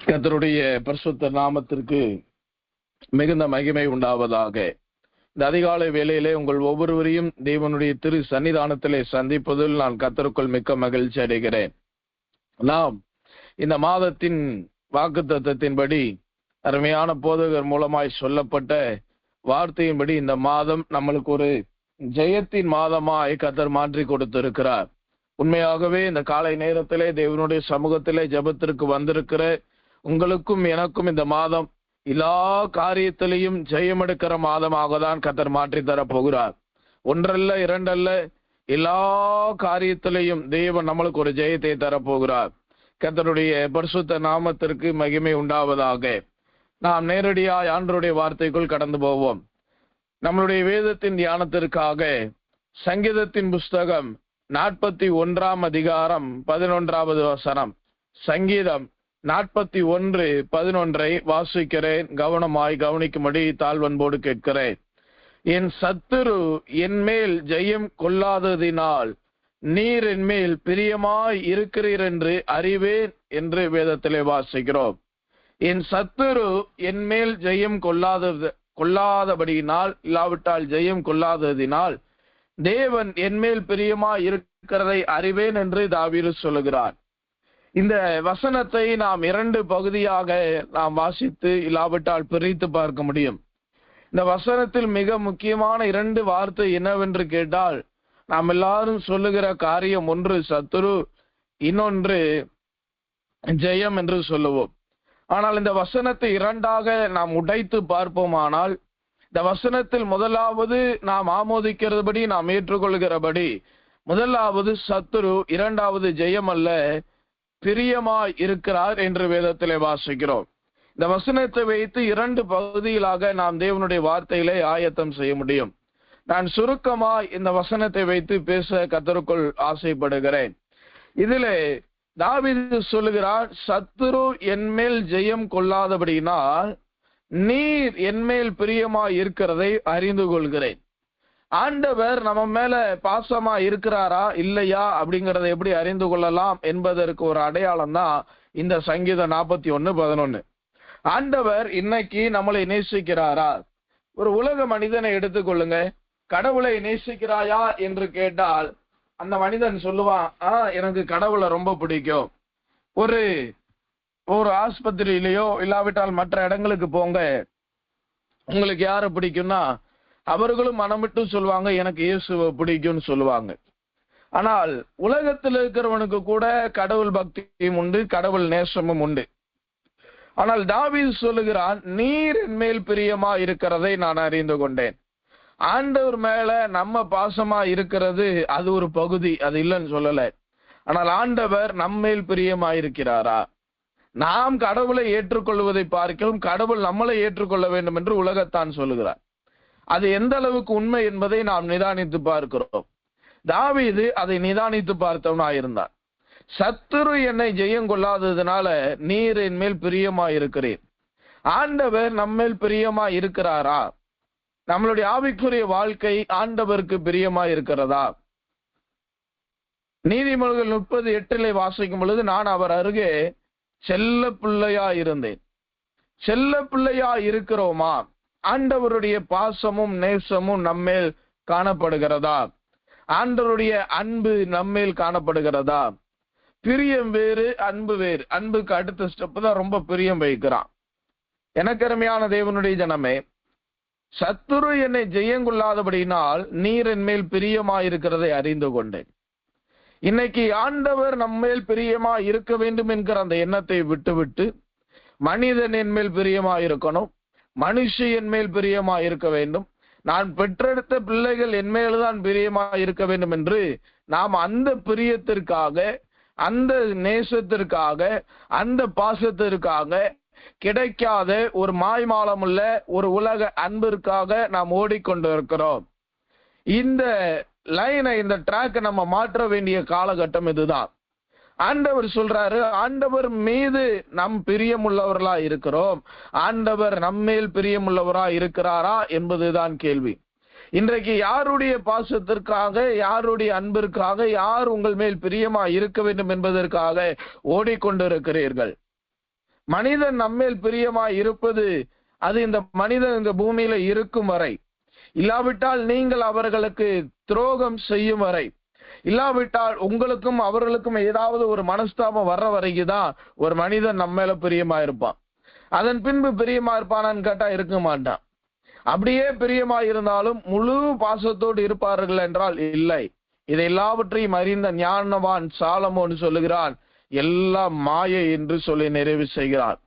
கர்த்தருடைய பரிசுத்த நாமத்திற்கு மிகுந்த மகிமை உண்டாவதாக. இந்த அதிகாலை வேளையிலே உங்கள் ஒவ்வொருவரையும் தேவனுடைய திரு சன்னிதானத்திலே சந்திப்பதில் நான் கர்த்தருக்குள் மிக்க மகிழ்ச்சி அடைகிறேன். நாம் இந்த மாதத்தின் வாக்குத்தத்தத்தின்படி அருமையான போதகர் மூலமாய் சொல்லப்பட்ட வார்த்தையின்படி இந்த மாதம் நம்மளுக்கு ஒரு ஜெயத்தின் மாதமாய் கர்த்தர் மாற்றி கொடுத்திருக்கிறார். உண்மையாகவே இந்த காலை நேரத்திலே தேவனுடைய சமூகத்திலே ஜெபத்திற்கு வந்திருக்கிற உங்களுக்கும் எனக்கும் இந்த மாதம் எல்லா காரியத்திலையும் ஜெயம் எடுக்கிற மாதமாக தான் கர்த்தர் மாற்றி தர போகிறார். ஒன்றல்ல இரண்டல்ல, எல்லா காரியத்திலையும் தேவன் நம்மளுக்கு ஒரு ஜெயத்தை தரப்போகிறார். கர்த்தருடைய பரிசுத்த நாமத்திற்கு மகிமை உண்டாவதாக. நாம் நேரடியாய் ஆண்டவருடைய வார்த்தைக்குள் கடந்து போவோம். நம்மளுடைய வேதத்தின் தியானத்திற்காக சங்கீதத்தின் புஸ்தகம் 41 அதிகாரம் 11வது வசனம். சங்கீதம் 41:11 வாசிக்கிறேன். கவனமாய் கவனிக்கும்படி தாழ்வன்போடு கேட்கிறேன். என் சத்துரு என் மேல் ஜெயம் கொள்ளாததினால் நீர் என் மேல் பிரியமாய் இருக்கிறீர் என்று அறிவேன் என்று வேதத்திலே வாசிக்கிறோம். என் சத்துரு என் மேல் ஜெயம் கொள்ளாதபடியினால், இல்லாவிட்டால் ஜெயம் கொள்ளாததினால் தேவன் என் மேல் பிரியமாய் இருக்கிறதை அறிவேன் என்று தாவீது சொல்லுகிறார். இந்த வசனத்தை நாம் 2 பகுதியாக நாம் வாசித்து இல்லாவிட்டால் பிரித்து பார்க்க முடியும். இந்த வசனத்தில் மிக முக்கியமான 2 வார்த்தை என்னவென்று கேட்டால், நாம் எல்லாரும் சொல்லுகிற காரியம் ஒன்று சத்துரு, இன்னொன்று ஜெயம் என்று சொல்லுவோம். ஆனால் இந்த வசனத்தை 2ஆக நாம் உடைத்து பார்ப்போமானால், இந்த வசனத்தில் முதலாவது நாம் ஆமோதிக்கிறபடி, நாம் ஏற்றுக்கொள்கிறபடி, முதலாவது சத்துரு, 2வது ஜெயம் அல்ல, பிரியமாய் இருக்கிறார் என்று வேதத்திலே வாசிக்கிறோம். இந்த வசனத்தை வைத்து 2 பகுதிகளாக நாம் தேவனுடைய வார்த்தையிலே ஆயத்தம் செய்ய முடியும். நான் சுருக்கமாய் இந்த வசனத்தை வைத்து பேச கர்த்தருக்குள் ஆசைப்படுகிறேன். இதிலே தாவீது சொல்லுகிறார், சத்துரு என் மேல் ஜெயம் கொள்ளாதபடியினால் நீர் என் மேல் பிரியமாய் இருக்கிறதை அறிந்து கொள்கிறேன். ஆண்டவர் நம்ம மேல பாசமா இருக்கிறாரா இல்லையா அப்படிங்கறத எப்படி அறிந்து கொள்ளலாம் என்பதற்கு ஒரு அடையாளம் தான் இந்த சங்கீதம் 41:11. ஆண்டவர் இன்னைக்கு நம்மளை நேசிக்கிறாரா? ஒரு உலக மனிதனை எடுத்துக்கொள்ளுங்க. கடவுளை நேசிக்கிறாயா என்று கேட்டால் அந்த மனிதன் சொல்லுவான், எனக்கு கடவுளை ரொம்ப பிடிக்கும். ஒரு ஆஸ்பத்திரியிலேயோ இல்லாவிட்டால் மற்ற இடங்களுக்கு போங்க, உங்களுக்கு யாரை பிடிக்கும்னா அவர்களும் மனமிட்டு சொல்லுவாங்க, எனக்கு இயேசுவை பிடிக்கும்னு சொல்லுவாங்க. ஆனால் உலகத்தில் இருக்கிறவனுக்கு கூட கடவுள் பக்தியும் உண்டு, கடவுள் நேசமும் உண்டு. ஆனால் தாவீது சொல்லுகிறான், நீர் என் மேல் பிரியமா இருக்கிறதை நான் அறிந்து கொண்டேன். ஆண்டவர் மேல நம்ம பாசமா இருக்கிறது அது ஒரு பகுதி, அது இல்லைன்னு சொல்லல. ஆனால் ஆண்டவர் நம்மேல் பிரியமா இருக்கிறாரா? நாம் கடவுளை ஏற்றுக்கொள்வதை பார்க்கிறோம், கடவுள் நம்மளை ஏற்றுக்கொள்ள வேண்டும் என்று உலகத்தான் சொல்லுகிறார். அது எந்த அளவுக்கு உண்மை என்பதை நாம் நிதானித்து பார்க்கிறோம். தாவீது அதை நிதானித்து பார்த்தவனாயிருந்தார். சத்துரு என்னை ஜெயம் கொள்ளாததுனால நீர் என் மேல் பிரியமா இருக்கிறேன். ஆண்டவர் நம்மேல் பிரியமா இருக்கிறாரா? நம்மளுடைய ஆவிக்குரிய வாழ்க்கை ஆண்டவருக்கு பிரியமா இருக்கிறதா? நீதிமொழிகள் 30:8 வாசிக்கும் பொழுது, நான் அவர் அருகே செல்ல பிள்ளையா இருந்தேன். செல்ல பிள்ளையா இருக்கிறோமா? ஆண்டவருடைய பாசமும் நேசமும் நம்மேல் காணப்படுகிறதா? ஆண்டவருடைய அன்பு நம்மேல் காணப்படுகிறதா? பிரியம் வேறு, அன்பு வேறு. அன்புக்கு அடுத்த ஸ்டெப் தான் ரொம்ப பிரியம் வைக்கிறான். எனக்கு அருமையான தேவனுடைய ஜனமே, சத்துரு என்னை ஜெயங்கொள்ளாதபடியினால் நீர் என் மேல் பிரியமாயிருக்கிறதை அறிந்து கொண்டேன். இன்னைக்கு ஆண்டவர் நம்மேல் பிரியமா இருக்க வேண்டும் என்கிற அந்த எண்ணத்தை விட்டுவிட்டு மனிதன் என் மேல் பிரியமா இருக்கணும், மனுஷி என் மேல் பிரியமா இருக்க வேண்டும், நான் பெற்றெடுத்த பிள்ளைகள் என் மேல்தான் பிரியமா இருக்க வேண்டும் என்று நாம் அந்த பிரியத்திற்காக, அந்த நேசத்திற்காக, அந்த பாசத்திற்காக கிடைக்காத ஒரு மாய்மாலமுள்ள ஒரு உலக அன்பிற்காக நாம் ஓடிக்கொண்டிருக்கிறோம். இந்த லைனை, இந்த ட்ராக்கை நம்ம மாற்ற வேண்டிய காலகட்டம் இதுதான். ஆண்டவர் சொல்றாரு, ஆண்டவர் மீது நம் பிரியமுள்ளவர்களா இருக்கிறோம், ஆண்டவர் நம்மேல் பிரியமுள்ளவரா இருக்கிறாரா என்பதுதான் கேள்வி. இன்றைக்கு யாருடைய பாசத்திற்காக, யாருடைய அன்பிற்காக, யார் உங்கள் மேல் பிரியமா இருக்க வேண்டும் என்பதற்காக ஓடிக்கொண்டிருக்கிறீர்கள்? மனிதன் நம்மேல் பிரியமாய் இருப்பது அது இந்த மனிதன் இந்த பூமியில இருக்கும் வரை, இல்லாவிட்டால் நீங்கள் அவர்களுக்கு துரோகம் செய்யும் வரை, இல்லாவிட்டால் உங்களுக்கும் அவர்களுக்கும் ஏதாவது ஒரு மனஸ்தாபம் வர்ற வரைக்கும் தான் ஒரு மனிதன் நம்ம மேல பிரியமா இருப்பான். அதன் பின்பு பிரியமா இருப்பானான்னு கேட்டா இருக்க மாட்டான். அப்படியே பிரியமா இருந்தாலும் முழு பாசத்தோடு இருப்பார்கள் என்றால் இல்லை. இதை எல்லாவற்றையும் அறிந்த ஞானவான் சாலமோன் சொல்லுகிறான், எல்லாம் மாயை என்று சொல்லி நிறைவு செய்கிறார்.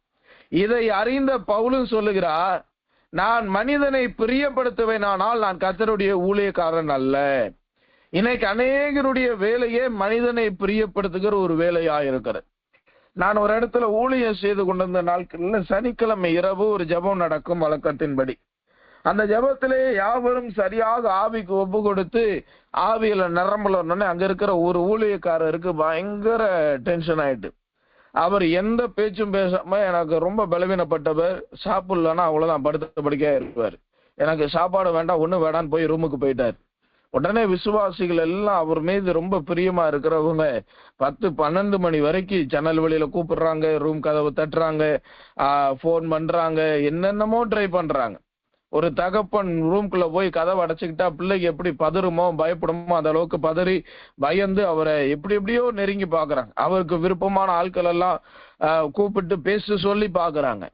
இதை அறிந்த பவுலும் சொல்லுகிறார், நான் மனிதனை பிரியப்படுத்துவேனானால் நான் கர்த்தருடைய ஊழியக்காரன் அல்ல. இன்னைக்கு அநேகருடைய வேலையே மனிதனை பிரியப்படுத்துகிற ஒரு வேலையா இருக்கிறது. நான் ஒரு இடத்துல ஊழியம் செய்து கொண்டிருந்த நாட்கள்ல சனிக்கிழமை இரவு ஒரு ஜெபம் நடக்கும் வழக்கத்தின்படி. அந்த ஜெபத்திலே யாவரும் சரியாக ஆவிக்கு ஒப்பு கொடுத்து ஆவியில நிரம்பலன்னு அங்க இருக்கிற ஒரு ஊழியக்காரருக்கு பயங்கர டென்ஷன் ஆயிட்டு, அவர் எந்த பேச்சும் பேசாம, எனக்கு ரொம்ப பலவீனப்பட்டவர், சாப்பிடலன்னா அவ்வளவுதான் படுத்த படுக்கையா இருப்பார், எனக்கு சாப்பாடு வேண்டாம் ஒண்ணு வேண்டான்னு போய் ரூமுக்கு போயிட்டார். உடனே விசுவாசிகள் எல்லாம் அவர் மீது ரொம்ப பிரியமா இருக்கிறவங்க 10-12 மணி வரைக்கும் ஜன்னல் வழியில கூப்பிடுறாங்க, ரூம் கதவு தட்டுறாங்க, போன் பண்றாங்க, என்னென்னமோ ட்ரை பண்றாங்க. ஒரு தகப்பன் ரூம்குள்ள போய் கதவை அடைச்சுக்கிட்டா பிள்ளைக்கு எப்படி பதறுமோ பயப்படுமோ அந்த அளவுக்கு பதறி பயந்து அவரை எப்படி எப்படியோ நெருங்கி பாக்குறாங்க. அவருக்கு விருப்பமான ஆட்கள் எல்லாம் கூப்பிட்டு பேச சொல்லி பாக்குறாங்க.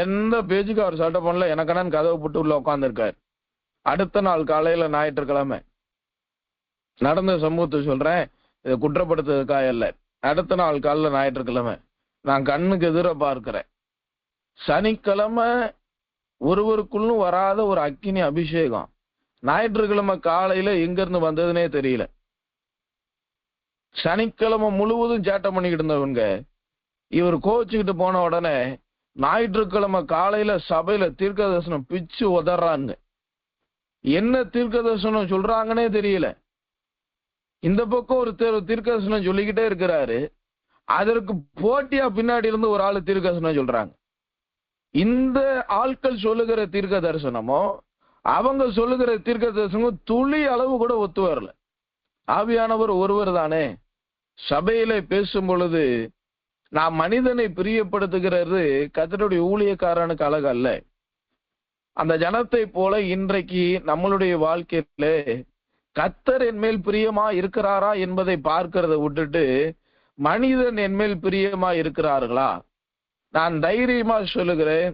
எந்த பேச்சுக்கு அவர் சட்டை பண்ணல, எனக்கான கதவை போட்டு உள்ள உட்காந்துருக்காரு. அடுத்த நாள் காலையில ஞாயிற்றுக்கிழமை நடந்த சமூகத்தை சொல்றேன், இதை குற்றப்படுத்துறதுக்காக இல்ல. அடுத்த நாள் காலையில ஞாயிற்றுக்கிழமை நான் கண்ணுக்கு எதிர பார்க்கிறேன், சனிக்கிழமை ஒருவருக்குள்ளும் வராத ஒரு அக்கினி அபிஷேகம் ஞாயிற்றுக்கிழமை காலையில எங்க இருந்து வந்ததுன்னே தெரியல. சனிக்கிழமை முழுவதும் சேட்டை பண்ணிக்கிட்டு இருந்தவங்க இவர் கோச்சுக்கிட்டு போன உடனே ஞாயிற்றுக்கிழமை காலையில சபையில தீர்க்க தரிசனம் பிச்சு உதறாங்க. என்ன தீர்க்க தரிசனம் சொல்றாங்கன்னே தெரியல. இந்த பக்கம் ஒரு தீர்க்க தரிசனம் சொல்லிக்கிட்டே இருக்கிறாரு, அதற்கு போட்டியா பின்னாடி இருந்து ஒரு ஆளு தீர்க்க தரிசனம் சொல்றாங்க. இந்த ஆட்கள் சொல்லுகிற தீர்க்க தரிசனமோ அவங்க சொல்லுகிற தீர்க்க தரிசனமும் துளி அளவு கூட ஒத்து வரல. ஆவியானவர் ஒருவர் தானே. சபையில பேசும் பொழுது நான் மனிதனை பிரியப்படுத்துகிறது கர்த்தருடைய ஊழியக்காரனுக்கு அழகு அல்ல. அந்த ஜனத்தை போல இன்றைக்கு நம்மளுடைய வாழ்க்கையில கர்த்தர் என் மேல் பிரியமா இருக்கிறாரா என்பதை பார்க்கிறத விட்டுட்டு மனிதன் என் மேல் பிரியமா இருக்கிறார்களா? நான் தைரியமா சொல்லுகிறேன்,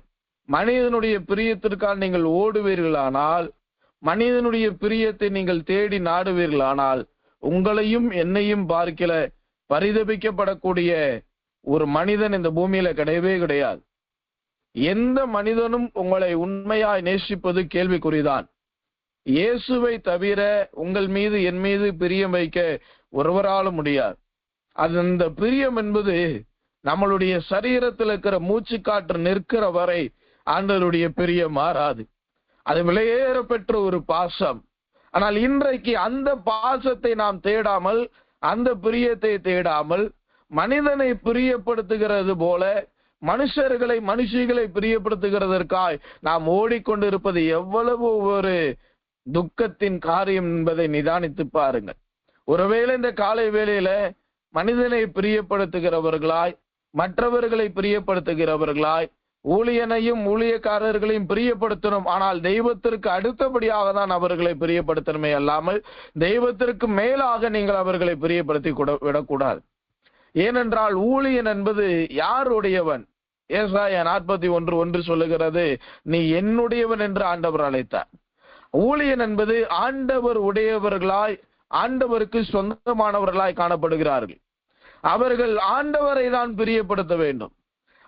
மனிதனுடைய பிரியத்திற்காக நீங்கள் ஓடுவீர்களானால், மனிதனுடைய பிரியத்தை நீங்கள் தேடி நாடுவீர்களானால், உங்களையும் என்னையும் பார்க்கல பரிதபிக்கப்படக்கூடிய ஒரு மனிதன் இந்த பூமியில கிடையவே கிடையாது. எந்த மனிதனும் உங்களை உண்மையாய் நேசிப்பது கேள்விக்குறிதான். இயேசுவை தவிர உங்கள் மீது என் மீது பிரியம் வைக்க ஒருவராலும் முடியாது. அது அந்த பிரியம் என்பது நம்மளுடைய சரீரத்தில் இருக்கிற மூச்சு காற்று நிற்கிற வரை ஆண்டவருடைய பிரியம் மாறாது. அது விலையேற பெற்ற ஒரு பாசம். ஆனால் இன்றைக்கு அந்த பாசத்தை நாம் தேடாமல், அந்த பிரியத்தை தேடாமல், மனிதனை பிரியப்படுத்துகிறது போல மனுஷிகளை பிரியப்படுத்துகிறதற்காய் நாம் ஓடிக்கொண்டிருப்பது எவ்வளவு ஒரு துக்கத்தின் காரியம் என்பதை நிதானித்து பாருங்கள். ஒருவேளை இந்த காலை வேளையில மனிதனை பிரியப்படுத்துகிறவர்களாய், மற்றவர்களை பிரியப்படுத்துகிறவர்களாய், ஊழியனையும் ஊழியக்காரர்களையும் பிரியப்படுத்தணும். ஆனால் தெய்வத்திற்கு அடுத்தபடியாக தான் அவர்களை பிரியப்படுத்தணுமே அல்லாமல் தெய்வத்திற்கு மேலாக நீங்கள் அவர்களை பிரியப்படுத்தி விடக்கூடாது. ஏனென்றால் ஊழியன் என்பது யாருடையவன்? ஏசாயா 41:1 சொல்லுகிறது, நீ என்னுடையவன் என்று ஆண்டவர் அழைத்தார். ஊழியன் என்பது ஆண்டவர் உடையவர்களாய், ஆண்டவருக்கு சொந்தமானவர்களாய் காணப்படுகிறார்கள். அவர்கள் ஆண்டவரை தான் பிரியப்படுத்த வேண்டும்.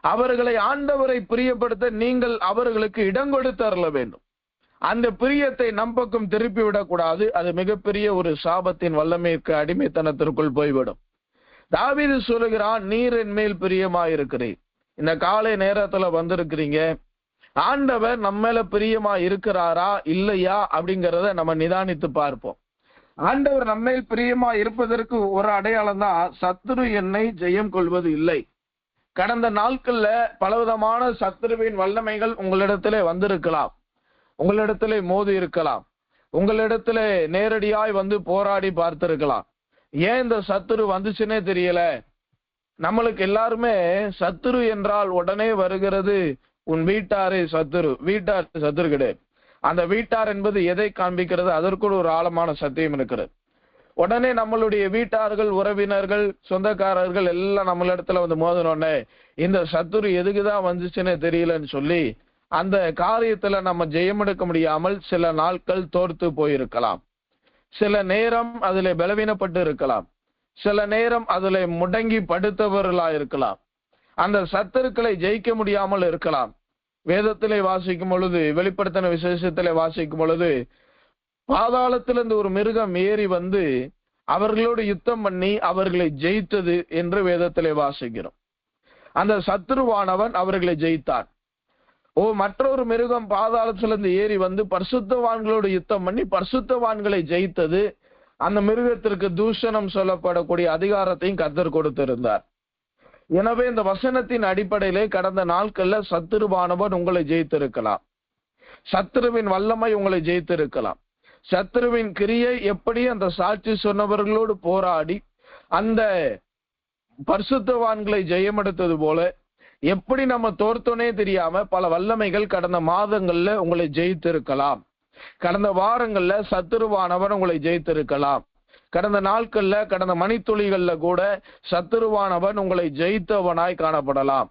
அவர்களை ஆண்டவரை பிரியப்படுத்த நீங்கள் அவர்களுக்கு இடம் கொடுத்து அருள வேண்டும். அந்த பிரியத்தை நம் பக்கம் திருப்பி விடக்கூடாது. அது மிகப்பெரிய ஒரு சாபத்தின் வல்லமைக்கு அடிமைத்தனத்திற்குள் போய்விடும். தாவீது சொல்லுகிறான், நீர் என் மேல் பிரியமாயிருக்கிறீர். இந்த காலை நேரத்துல வந்திருக்கிறீங்க, ஆண்டவர் நம்ம மேல பிரியமா இருக்கிறாரா இல்லையா அப்படிங்கிறத நம்ம நிதானித்து பார்ப்போம். ஆண்டவர் நம்மேல் பிரியமா இருப்பதற்கு ஒரு அடையாளம் தான் சத்துரு என்னை ஜெயம் கொள்வது இல்லை. கடந்த நாட்கள்ல பலவிதமான சத்துருவின் வல்லமைகள் உங்களிடத்திலே வந்திருக்கலாம், உங்களிடத்திலே மோதி இருக்கலாம், உங்களிடத்திலே நேரடியாய் வந்து போராடி பார்த்திருக்கலாம். ஏன் இந்த சத்துரு வந்துச்சுன்னே தெரியல, நம்மளுக்கு எல்லாருமே சத்துரு என்றால் உடனே வருகிறது உன் வீட்டாரே சத்துரு. வீட்டார் சத்துரு கிடையாது. அந்த வீட்டார் என்பது எதை காண்பிக்கிறது? அதற்குள் ஒரு ஆழமான சத்தியம் இருக்கிறது. உடனே நம்மளுடைய வீட்டார்கள், உறவினர்கள், சொந்தக்காரர்கள் எல்லாம் நம்மளிடத்துல வந்து மோதினோடனே இந்த சத்துரு எதுக்குதான் வந்துச்சுன்னு தெரியலன்னு சொல்லி அந்த காரியத்துல நம்ம ஜெயம் எடுக்க முடியாமல் சில நாட்கள் தோர்த்து போயிருக்கலாம். சில நேரம் அதுல பலவீனப்பட்டு இருக்கலாம். சில நேரம் அதுல முடங்கி படுத்தவர்களா இருக்கலாம். அந்த சத்துருக்களை ஜெயிக்க முடியாமல் இருக்கலாம். வேதத்திலே வாசிக்கும் பொழுது, வெளிப்படுத்தின விசேஷத்திலே வாசிக்கும் பொழுது, பாதாளத்திலிருந்து ஒரு மிருகம் ஏறி வந்து அவர்களோடு யுத்தம் பண்ணி அவர்களை ஜெயித்தது என்று வேதத்திலே வாசிக்கிறோம். அந்த சத்துருவானவன் அவர்களை ஜெயித்தான். மற்றொரு மிருகம் பாதாளத்திலிருந்து ஏறி வந்து பரிசுத்தவான்களோடு யுத்தம் பண்ணி பரிசுத்தவான்களை ஜெயித்தது. அந்த மிருகத்திற்கு தூஷணம் சொல்லப்படக்கூடிய அதிகாரத்தையும் கர்த்தர் கொடுத்திருந்தார். எனவே இந்த வசனத்தின் அடிப்படையிலே கடந்த நாட்கள்ல சத்துருவானவன் உங்களை ஜெயித்திருக்கலாம். சத்துருவின் வல்லமை உங்களை ஜெயித்திருக்கலாம். சத்துருவின் கிரியை எப்படி அந்த சாட்சி சொன்னவர்களோடு போராடி அந்த பரிசுத்தவான்களை ஜெயமெடுத்தது போல எப்படி நம்ம தோர்த்தோனே தெரியாம பல வல்லமைகள் கடந்த மாதங்கள்ல உங்களை ஜெயித்திருக்கலாம். கடந்த வாரங்கள்ல சத்துருவானவன் உங்களை ஜெயித்திருக்கலாம். கடந்த நாட்கள்ல, கடந்த மணித்துளிகள்ல கூட சத்துருவானவன் உங்களை ஜெயித்தவனாய் காணப்படலாம்.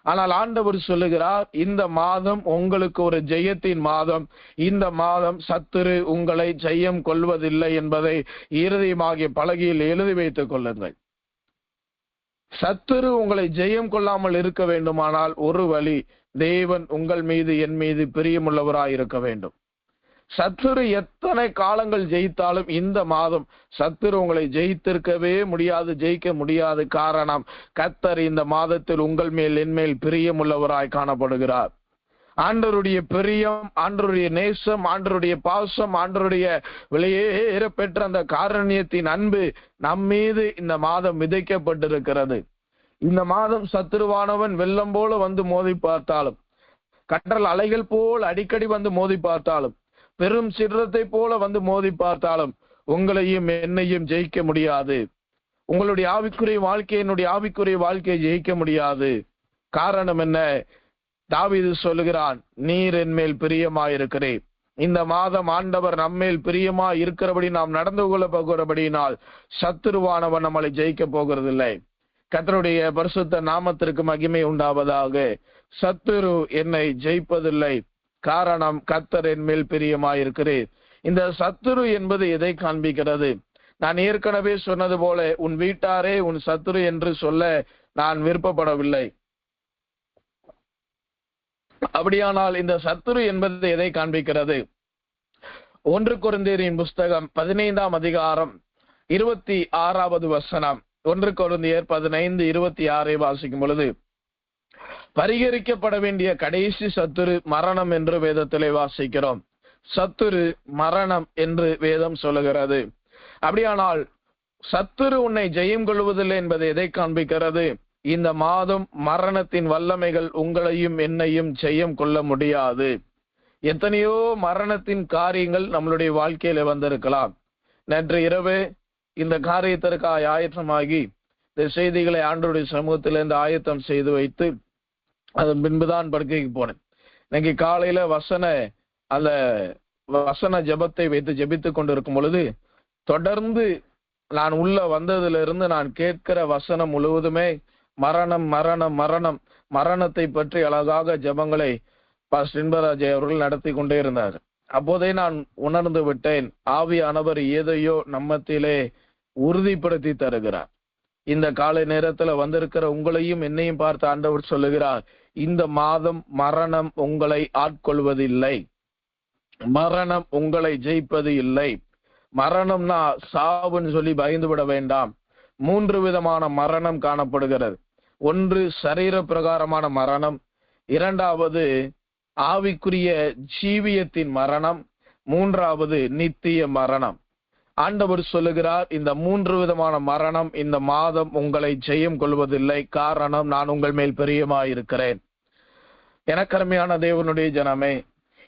ஆனால் ஆண்டவர் சொல்லுகிறார், இந்த மாதம் உங்களுக்கு ஒரு ஜெயத்தின் மாதம். இந்த மாதம் சத்துரு உங்களை ஜெயம் கொள்வதில்லை என்பதை இருதயமாகிய பலகையில் எழுதி வைத்துக் கொள்ளுங்கள். சத்துரு உங்களை ஜெயம் கொள்ளாமல் இருக்க வேண்டுமானால் ஒரு வழி, தேவன் உங்கள் மீது என் மீது பிரியமுள்ளவராய் இருக்க வேண்டும். சத்துரு எத்தனை காலங்கள் ஜெயித்தாலும் இந்த மாதம் சத்துரு உங்களை ஜெயித்திருக்கவே முடியாது, ஜெயிக்க முடியாது. காரணம், கர்த்தர் இந்த மாதத்தில் உங்கள் மேல் என் மேல் பிரியமுள்ளவராய் காணப்படுகிறார். ஆண்டவருடைய பிரியம், ஆண்டவருடைய நேசம், ஆண்டவருடைய பாசம், ஆண்டவருடைய வெளியேற பெற்ற அந்த காரண்யத்தின் அன்பு நம் மீது இந்த மாதம் விதைக்கப்பட்டிருக்கிறது. இந்த மாதம் சத்துருவானவன் வெள்ளம் போல வந்து மோதி பார்த்தாலும், கடல் அலைகள் போல் அடிக்கடி வந்து மோதி பார்த்தாலும், பெரும் சிற்றத்தை போல வந்து மோதி பார்த்தாலும் உங்களையும் என்னையும் ஜெயிக்க முடியாது. உங்களுடைய ஆவிக்குரிய வாழ்க்கை, என்னுடைய ஆவிக்குரிய வாழ்க்கையை ஜெயிக்க முடியாது. காரணம் என்ன? தாவீது சொல்லுகிறான், நீர் என் மேல் பிரியமாயிருக்கிறேன். இந்த மாதம் ஆண்டவர் நம்மேல் பிரியமா இருக்கிறபடி நாம் நடந்து கொள்ள போகிறபடியினால் சத்துருவானவன் நம்மளை ஜெயிக்க போகிறதில்லை. கர்த்தருடைய பரிசுத்த நாமத்திற்கு மகிமை உண்டாவதாக. சத்துரு என்னை ஜெயிப்பதில்லை. காரணம், கர்த்தர் என் மேல் பிரியமாயிருக்கிறேன். இந்த சத்துரு என்பது எதை காண்பிக்கிறது? நான் ஏற்கனவே சொன்னது போல உன் வீட்டாரே உன் சத்துரு என்று சொல்ல நான் விருப்பப்படவில்லை. அப்படியானால் இந்த சத்துரு என்பது எதை காண்பிக்கிறது? 1 கொரிந்தியரின் புஸ்தகம் 15ஆம் அதிகாரம் 26வது வசனம். 1 கொரிந்தியர் 15:26 வாசிக்கும் பொழுது, பரிகரிக்கப்பட வேண்டிய கடைசி சத்துரு மரணம் என்று வேதத்திலே வாசிக்கிறோம். சத்துரு மரணம் என்று வேதம் சொல்லுகிறது. அப்படியானால் சத்துரு உன்னை ஜெயம் கொள்வதில்லை என்பதை எதை காண்பிக்கிறது? இந்த மாதம் மரணத்தின் வல்லமைகள் உங்களையும் என்னையும் ஜெயம் கொள்ள முடியாது. எத்தனையோ மரணத்தின் காரியங்கள் நம்மளுடைய வாழ்க்கையில வந்திருக்கலாம். நேற்று இரவு இந்த காரியத்திற்காக ஆயத்தமாகி இந்த செய்திகளை ஆண்டவருடைய சமூகத்திலிருந்து ஆயத்தம் செய்து வைத்து அதன் பின்புதான் படுக்கைக்கு போனேன். இன்னைக்கு காலையில அந்த வசன ஜபத்தை வைத்து ஜபித்துக் கொண்டிருக்கும் பொழுது தொடர்ந்து நான் உள்ள வந்ததிலிருந்து நான் கேட்கிற வசனம் முழுவதுமே மரணம் மரணம் மரணம் மரணத்தை பற்றி அழகாக ஜபங்களை பாஸ்டர் இன்பராஜ் அவர்கள் நடத்தி கொண்டே இருந்தார். அப்போதே நான் உணர்ந்து விட்டேன், ஆவியானவர் ஏதையோ நம்மத்திலே உறுதிப்படுத்தி தருகிறார். இந்த காலை நேரத்துல வந்திருக்கிற உங்களையும் என்னையும் பார்த்து ஆண்டவர் சொல்லுகிறார், இந்த மாதம் மரணம் உங்களை ஆட்கொள்வதில்லை. மரணம் உங்களை ஜெயிப்பது இல்லை. மரணம்னா சாவுன்னு சொல்லி பயந்து விட வேண்டாம். 3 விதமான மரணம் காணப்படுகிறது. ஒன்று சரீர பிரகாரமான மரணம், 2வது ஆவிக்குரிய ஜீவியத்தின் மரணம், 3வது நித்திய மரணம். ஆண்டவர் சொல்லுகிறார், இந்த 3 விதமான மரணம் இந்த மாதம் உங்களை ஜெயம் கொள்வதில்லை. காரணம், நான் உங்கள் மேல் பிரியமாயிருக்கிறேன். எனக்கருமையான தேவனுடைய ஜனமே,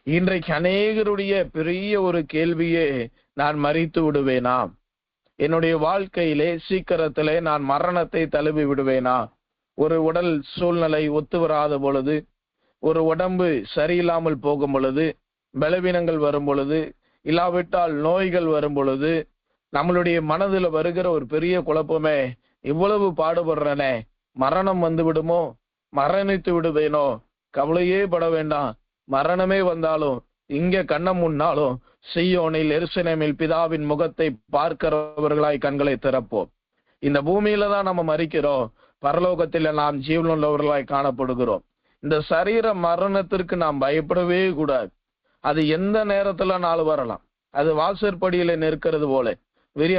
இன்றைக்கு அநேகருடைய பெரிய ஒரு கேள்வியே, நான் மரித்து விடுவேனா? என்னுடைய வாழ்க்கையிலே சீக்கிரத்திலே நான் மரணத்தை தழுவி விடுவேனா? ஒரு உடல் சூழ்நிலை ஒத்து வராத பொழுது, ஒரு உடம்பு சரியில்லாமல் போகும் பொழுது, பலவீனங்கள் வரும் பொழுது, இல்லாவிட்டால் நோய்கள் வரும் பொழுது, நம்மளுடைய மனதில் வருகிற ஒரு பெரிய குழப்பமே, இவ்வளவு பாடுபடுறனே, மரணம் வந்து விடுமோ, மரணித்து விடுவேனோ? கவலையே பட வேண்டாம். மரணமே வந்தாலும் இங்க கண்ண முன்னாலும் சீயோனில் எருசலேமில் பிதாவின் முகத்தை பார்க்கிறவர்களாய் கண்களை திறப்போம். இந்த பூமியில தான் நம்ம மரிக்கிறோம், பரலோகத்தில் நாம் ஜீவனுள்ளவர்களாய் காணப்படுகிறோம். இந்த சரீர மரணத்திற்கு நாம் பயப்படவே கூடாது. அது எந்த நேரத்துல நாள் வரலாம். அது வாசற்படியில நிற்கிறது போல பெரிய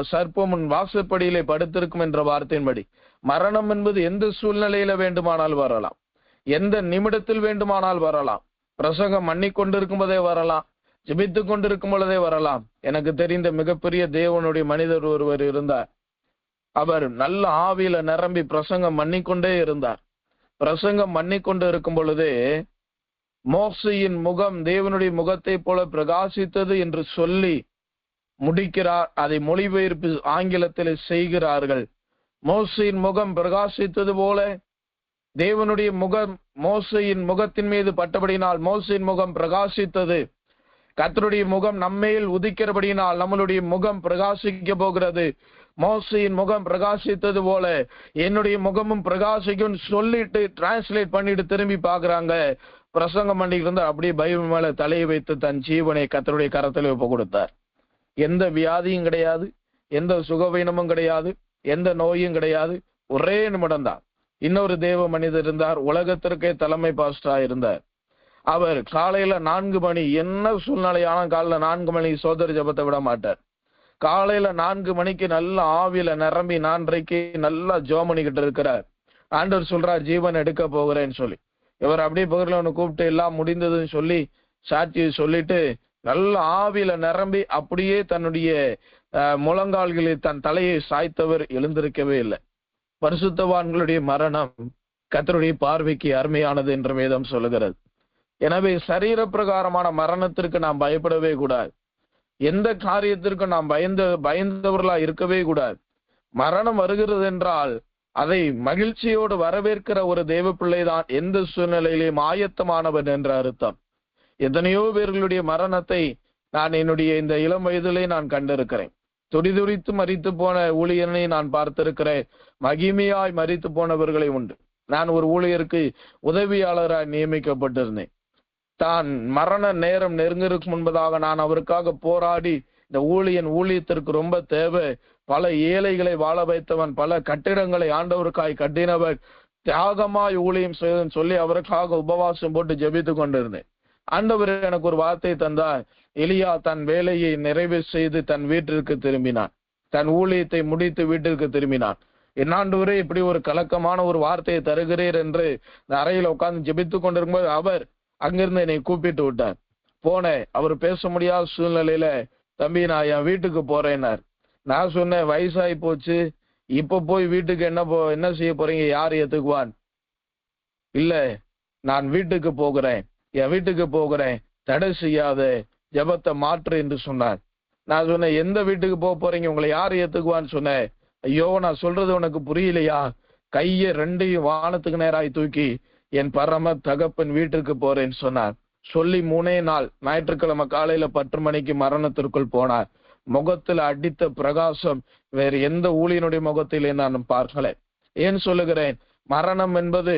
சர்ப்பம் வாசற்படியிலே படுத்திருக்கும் என்ற வார்த்தையின்படி மரணம் என்பது எந்த சூழ்நிலையில வேண்டுமானால் வரலாம், எந்த நிமிடத்தில் வேண்டுமானால் வரலாம். பிரசங்கம் பண்ணி கொண்டிருக்கும் போதே வரலாம், ஜெபித்து கொண்டிருக்கும் பொழுதே வரலாம். எனக்கு தெரிந்த மிகப்பெரிய தேவனுடைய மனிதர் ஒருவர் இருந்தார். அவர் நல்ல ஆவியில நிரம்பி பிரசங்கம் பண்ணிக்கொண்டே இருந்தார். பிரசங்கம் பண்ணிக்கொண்டு இருக்கும் பொழுதே மோசையின் முகம் தேவனுடைய முகத்தை போல பிரகாசித்தது என்று சொல்லி முடிக்கிறார். அதை மொழிபெயர்ப்பு ஆங்கிலத்தில் செய்கிறார்கள். மோசையின் முகம் பிரகாசித்தது போல தேவனுடைய முகம் மோசையின் முகத்தின் மீது பட்டபடியினால் மோசையின் முகம் பிரகாசித்தது. கர்த்தருடைய முகம் நம்மேல் உதிக்கிறபடியினால் நம்மளுடைய முகம் பிரகாசிக்க போகிறது. மோசையின் முகம் பிரகாசித்தது போல என்னுடைய முகமும் பிரகாசிக்கும் சொல்லிட்டு டிரான்ஸ்லேட் பண்ணிட்டு திரும்பி பாக்குறாங்க. பிரசங்கம் பண்ணிட்டு இருந்தா அப்படியே பைபிள் மேல தலையை வைத்து தன் ஜீவனை கர்த்தருடைய கரத்தில் ஒப்பு கொடுத்தார். எந்த வியாதியும் கிடையாது, எந்த சுகவீனமும் கிடையாது, எந்த நோயும் கிடையாது. ஒரே நிமிடம் தான். இன்னொரு தேவ மனிதர் இருந்தார், உலகத்திற்கே தலைமை பாஸ்டரா இருந்தார். அவர் காலையில 4 மணி, என்ன சூழ்நிலையான காலையில 4 மணி சோதர ஜபத்தை விட மாட்டார். காலையில 4 மணிக்கு நல்ல ஆவியில நிரம்பி 4:30 நல்லா ஜோம் பண்ணிக்கிட்டு இருக்கிறார். ஆண்டவர் சொல்றார் ஜீவன் எடுக்க போகிறேன்னு சொல்லி. இவர் அப்படியே பக்கத்துல ஒன்று கூப்பிட்டு எல்லாம் முடிந்ததுன்னு சொல்லி சாட்சியை சொல்லிட்டு நல்ல ஆவியில நிரம்பி அப்படியே தன்னுடைய முழங்கால்களில் தன் தலையை சாய்த்தவர் எழுந்திருக்கவே இல்லை. பரிசுத்தவான்களுடைய மரணம் கர்த்தருடைய பார்வைக்கு அருமையானது என்று வேதம் சொல்லுகிறது. எனவே சரீர பிரகாரமான மரணத்திற்கு நாம் பயப்படவே கூடாது. எந்த காரியத்திற்கும் நாம் பயந்தவர்களா இருக்கவே கூடாது. மரணம் வருகிறது என்றால் அதை மகிழ்ச்சியோடு வரவேற்கிற ஒரு தேவ பிள்ளைதான் எந்த சூழ்நிலையிலும் ஆயத்தமானவன் என்ற அர்த்தம். எத்தனையோ பேர்களுடைய மரணத்தை நான் என்னுடைய இந்த இளம் வயதிலே நான் கண்டிருக்கிறேன். துடிதுடித்து மரித்து போன ஊழியனை நான் பார்த்திருக்கிறேன். மகிமையாய் மரித்து போனவர்களை உண்டு. நான் ஒரு ஊழியருக்கு உதவியாளராய் நியமிக்கப்பட்டிருந்தேன். தான் மரண நேரம் நெருங்கிற்கு முன்பதாக நான் அவருக்காக போராடி இந்த ஊழியத்திற்கு ரொம்ப தேவை, பல ஏழைகளை வாழ வைத்தவன், பல கட்டிடங்களை ஆண்டவருக்காய் கட்டினவன், தியாகமாய் ஊழியம் செய்தன்னு சொல்லி அவருக்காக உபவாசம் போட்டு ஜெபித்து கொண்டிருந்தேன். ஆண்டவர் எனக்கு ஒரு வார்த்தை தந்தார். எலியா தன் வேலையை நிறைவு செய்து தன் வீட்டிற்கு திரும்பினான். தன் ஊழியத்தை முடித்து வீட்டிற்கு திரும்பினான். என்னாண்டவரே இப்படி ஒரு கலக்கமான ஒரு வார்த்தையை தருகிறீர் என்று அறையில உட்கார்ந்து ஜெபித்து கொண்டிருக்கும்போது அவர் அங்கிருந்து என்னை கூப்பிட்டு விட்டார். போனேன். அவர் பேச முடியாத சூழ்நிலையில, தம்பி நான் என் வீட்டுக்கு போறேன்னார். நான் சொன்னேன் வயசாகி போச்சு, இப்ப போய் வீட்டுக்கு என்ன செய்ய போறீங்க, யார் ஏத்துக்குவான்? இல்ல, நான் வீட்டுக்கு போகிறேன், என் வீட்டுக்கு போகிறேன், தடை செய்யாத, ஜெபத்தை மாற்று என்று சொன்னார். நான் சொன்னேன் எந்த வீட்டுக்கு போறீங்க, உங்களை யார் ஏத்துக்குவான்னு சொன்னேன். ஐயோ நான் சொல்றது உனக்கு புரியலையா? கைய 2ஐயும் வானத்துக்கு நேராய் தூக்கி என் பரம தகப்பன் வீட்டிற்கு போறேன்னு சொன்னார். சொல்லி 3 நாள் ஞாயிற்றுக்கிழமை காலையில 10 மணிக்கு மரணத்திற்குள் போனார். முகத்துல அடித்த பிரகாசம் வேறு எந்த ஊழியனுடைய முகத்திலே நான் பார்க்கல. ஏன் சொல்லுகிறேன்? மரணம் என்பது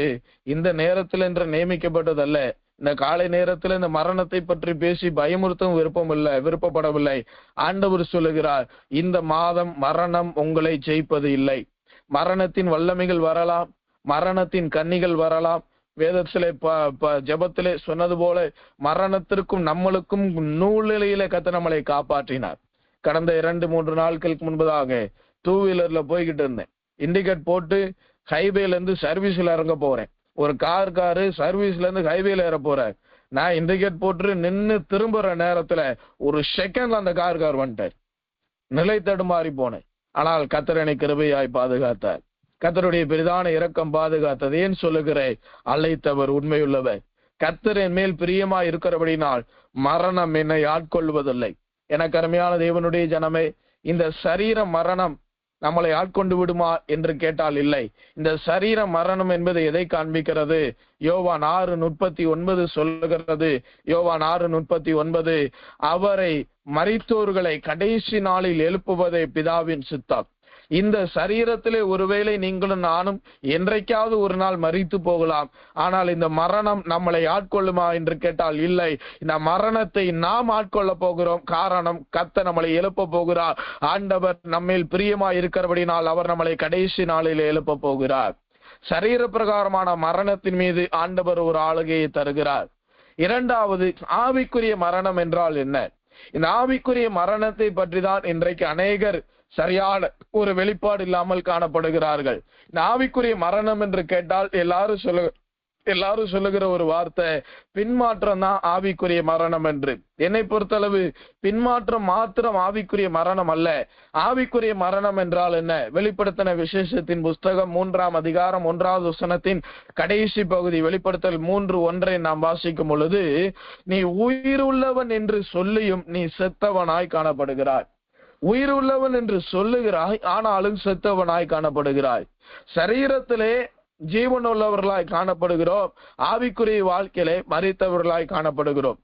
இந்த நேரத்தில் என்று நியமிக்கப்பட்டதல்ல. இந்த காலை நேரத்தில் இந்த மரணத்தை பற்றி பேசி பயமுறுத்தும் விருப்பப்படவில்லை. ஆண்டவர் சொல்லுகிறார், இந்த மாதம் மரணம் உங்களை ஜெயிப்பது இல்லை. மரணத்தின் வல்லமைகள் வரலாம், மரணத்தின் கன்னிகள் வரலாம். வேதத்திலே ஜெபத்திலே சொன்னது போல மரணத்திற்கும் நம்மளுக்கும் நூலிலையில கர்த்தர் நம்மளை காப்பாற்றினார். கடந்த 2-3 நாட்களுக்கு முன்பதாக 2 வீலர்ல போய்கிட்டு இருந்தேன். இண்டிகேட் போட்டு ஹைவேல இருந்து சர்வீஸ்ல இறங்க போறேன். ஒரு காரு சர்வீஸ்ல இருந்து ஹைவேல ஏற போறேன். நான் இண்டிகேட் போட்டு நின்று திரும்புற நேரத்துல ஒரு செகண்ட்ல அந்த கார் வந்துட்டார். நிலை தடுமாறி போனேன். ஆனால் கர்த்தர் என்னை கிருபையாய் பாதுகாத்தார். கர்த்தருடைய பெரிதான இரக்கம் பாதுகாத்தது. ஏன் சொல்லுகிறேன்? அழைத்தவர் உண்மையுள்ளவர். கர்த்தர் என் மேல் பிரியமா இருக்கிறபடினால் மரணம் என்னை ஆட்கொள்வதில்லை. எனக்கு அருமையான தேவனுடைய ஜனமே, இந்த சரீர மரணம் நம்மளை ஆட்கொண்டு விடுமா என்று கேட்டால் இல்லை. இந்த சரீர மரணம் என்பது எதை காண்பிக்கிறது? யோவான் 6:39 சொல்லுகிறது. யோவான் 6:39, அவரை மரித்தோர்களை கடைசி நாளில் எழுப்புவதே பிதாவின் சித்தம். இந்த சரீரத்திலே ஒருவேளை நீங்களும் நானும் என்றைக்காவது ஒரு நாள் மரித்து போகலாம். ஆனால் இந்த மரணம் நம்மளை ஆட்கொள்ளுமா என்று கேட்டால் இல்லை. இந்த மரணத்தை நாம் ஆட்கொள்ள போகிறோம். காரணம், கர்த்தர் நம்மளை எழுப்ப போகிறார். ஆண்டவர் நம்மேல் பிரியமா இருக்கிறபடினால் அவர் நம்மளை கடைசி நாளில் எழுப்ப போகிறார். சரீர பிரகாரமான மரணத்தின் மீது ஆண்டவர் ஒரு ஆளுகையை தருகிறார். இரண்டாவது, ஆவிக்குரிய மரணம் என்றால் என்ன? இந்த ஆவிக்குரிய மரணத்தை பற்றி தான் இன்றைக்கு அநேகர் சரியான ஒரு வெளிப்பாடு இல்லாமல் காணப்படுகிறார்கள். இந்த ஆவிக்குரிய மரணம் என்று கேட்டால் எல்லாரும் சொல்லுகிற ஒரு வார்த்தை பின்மாற்றம் தான் ஆவிக்குரிய மரணம் என்று. என்னை பொறுத்தளவு பின்மாற்றம் மாத்திரம் ஆவிக்குரிய மரணம் அல்ல. ஆவிக்குரிய மரணம் என்றால் என்ன? வெளிப்படுத்தின விசேஷத்தின் புஸ்தகம் 3ஆம் அதிகாரம் 1வது வசனத்தின் கடைசி பகுதி, வெளிப்படுத்தல் 3:1 நாம் வாசிக்கும் பொழுது, நீ உயிருள்ளவன் என்று சொல்லியும் நீ செத்தவனாய் காணப்படுகிறாய். உயிருள்ளவன் என்று சொல்லுகிறாய், ஆனாலும் செத்தவனாய் காணப்படுகிறாய். சரீரத்திலே ஜீவனுள்ளவர்களாய் காணப்படுகிறோம், ஆவிக்குரிய வாழ்க்கையிலே மரித்தவர்களாய் காணப்படுகிறோம்.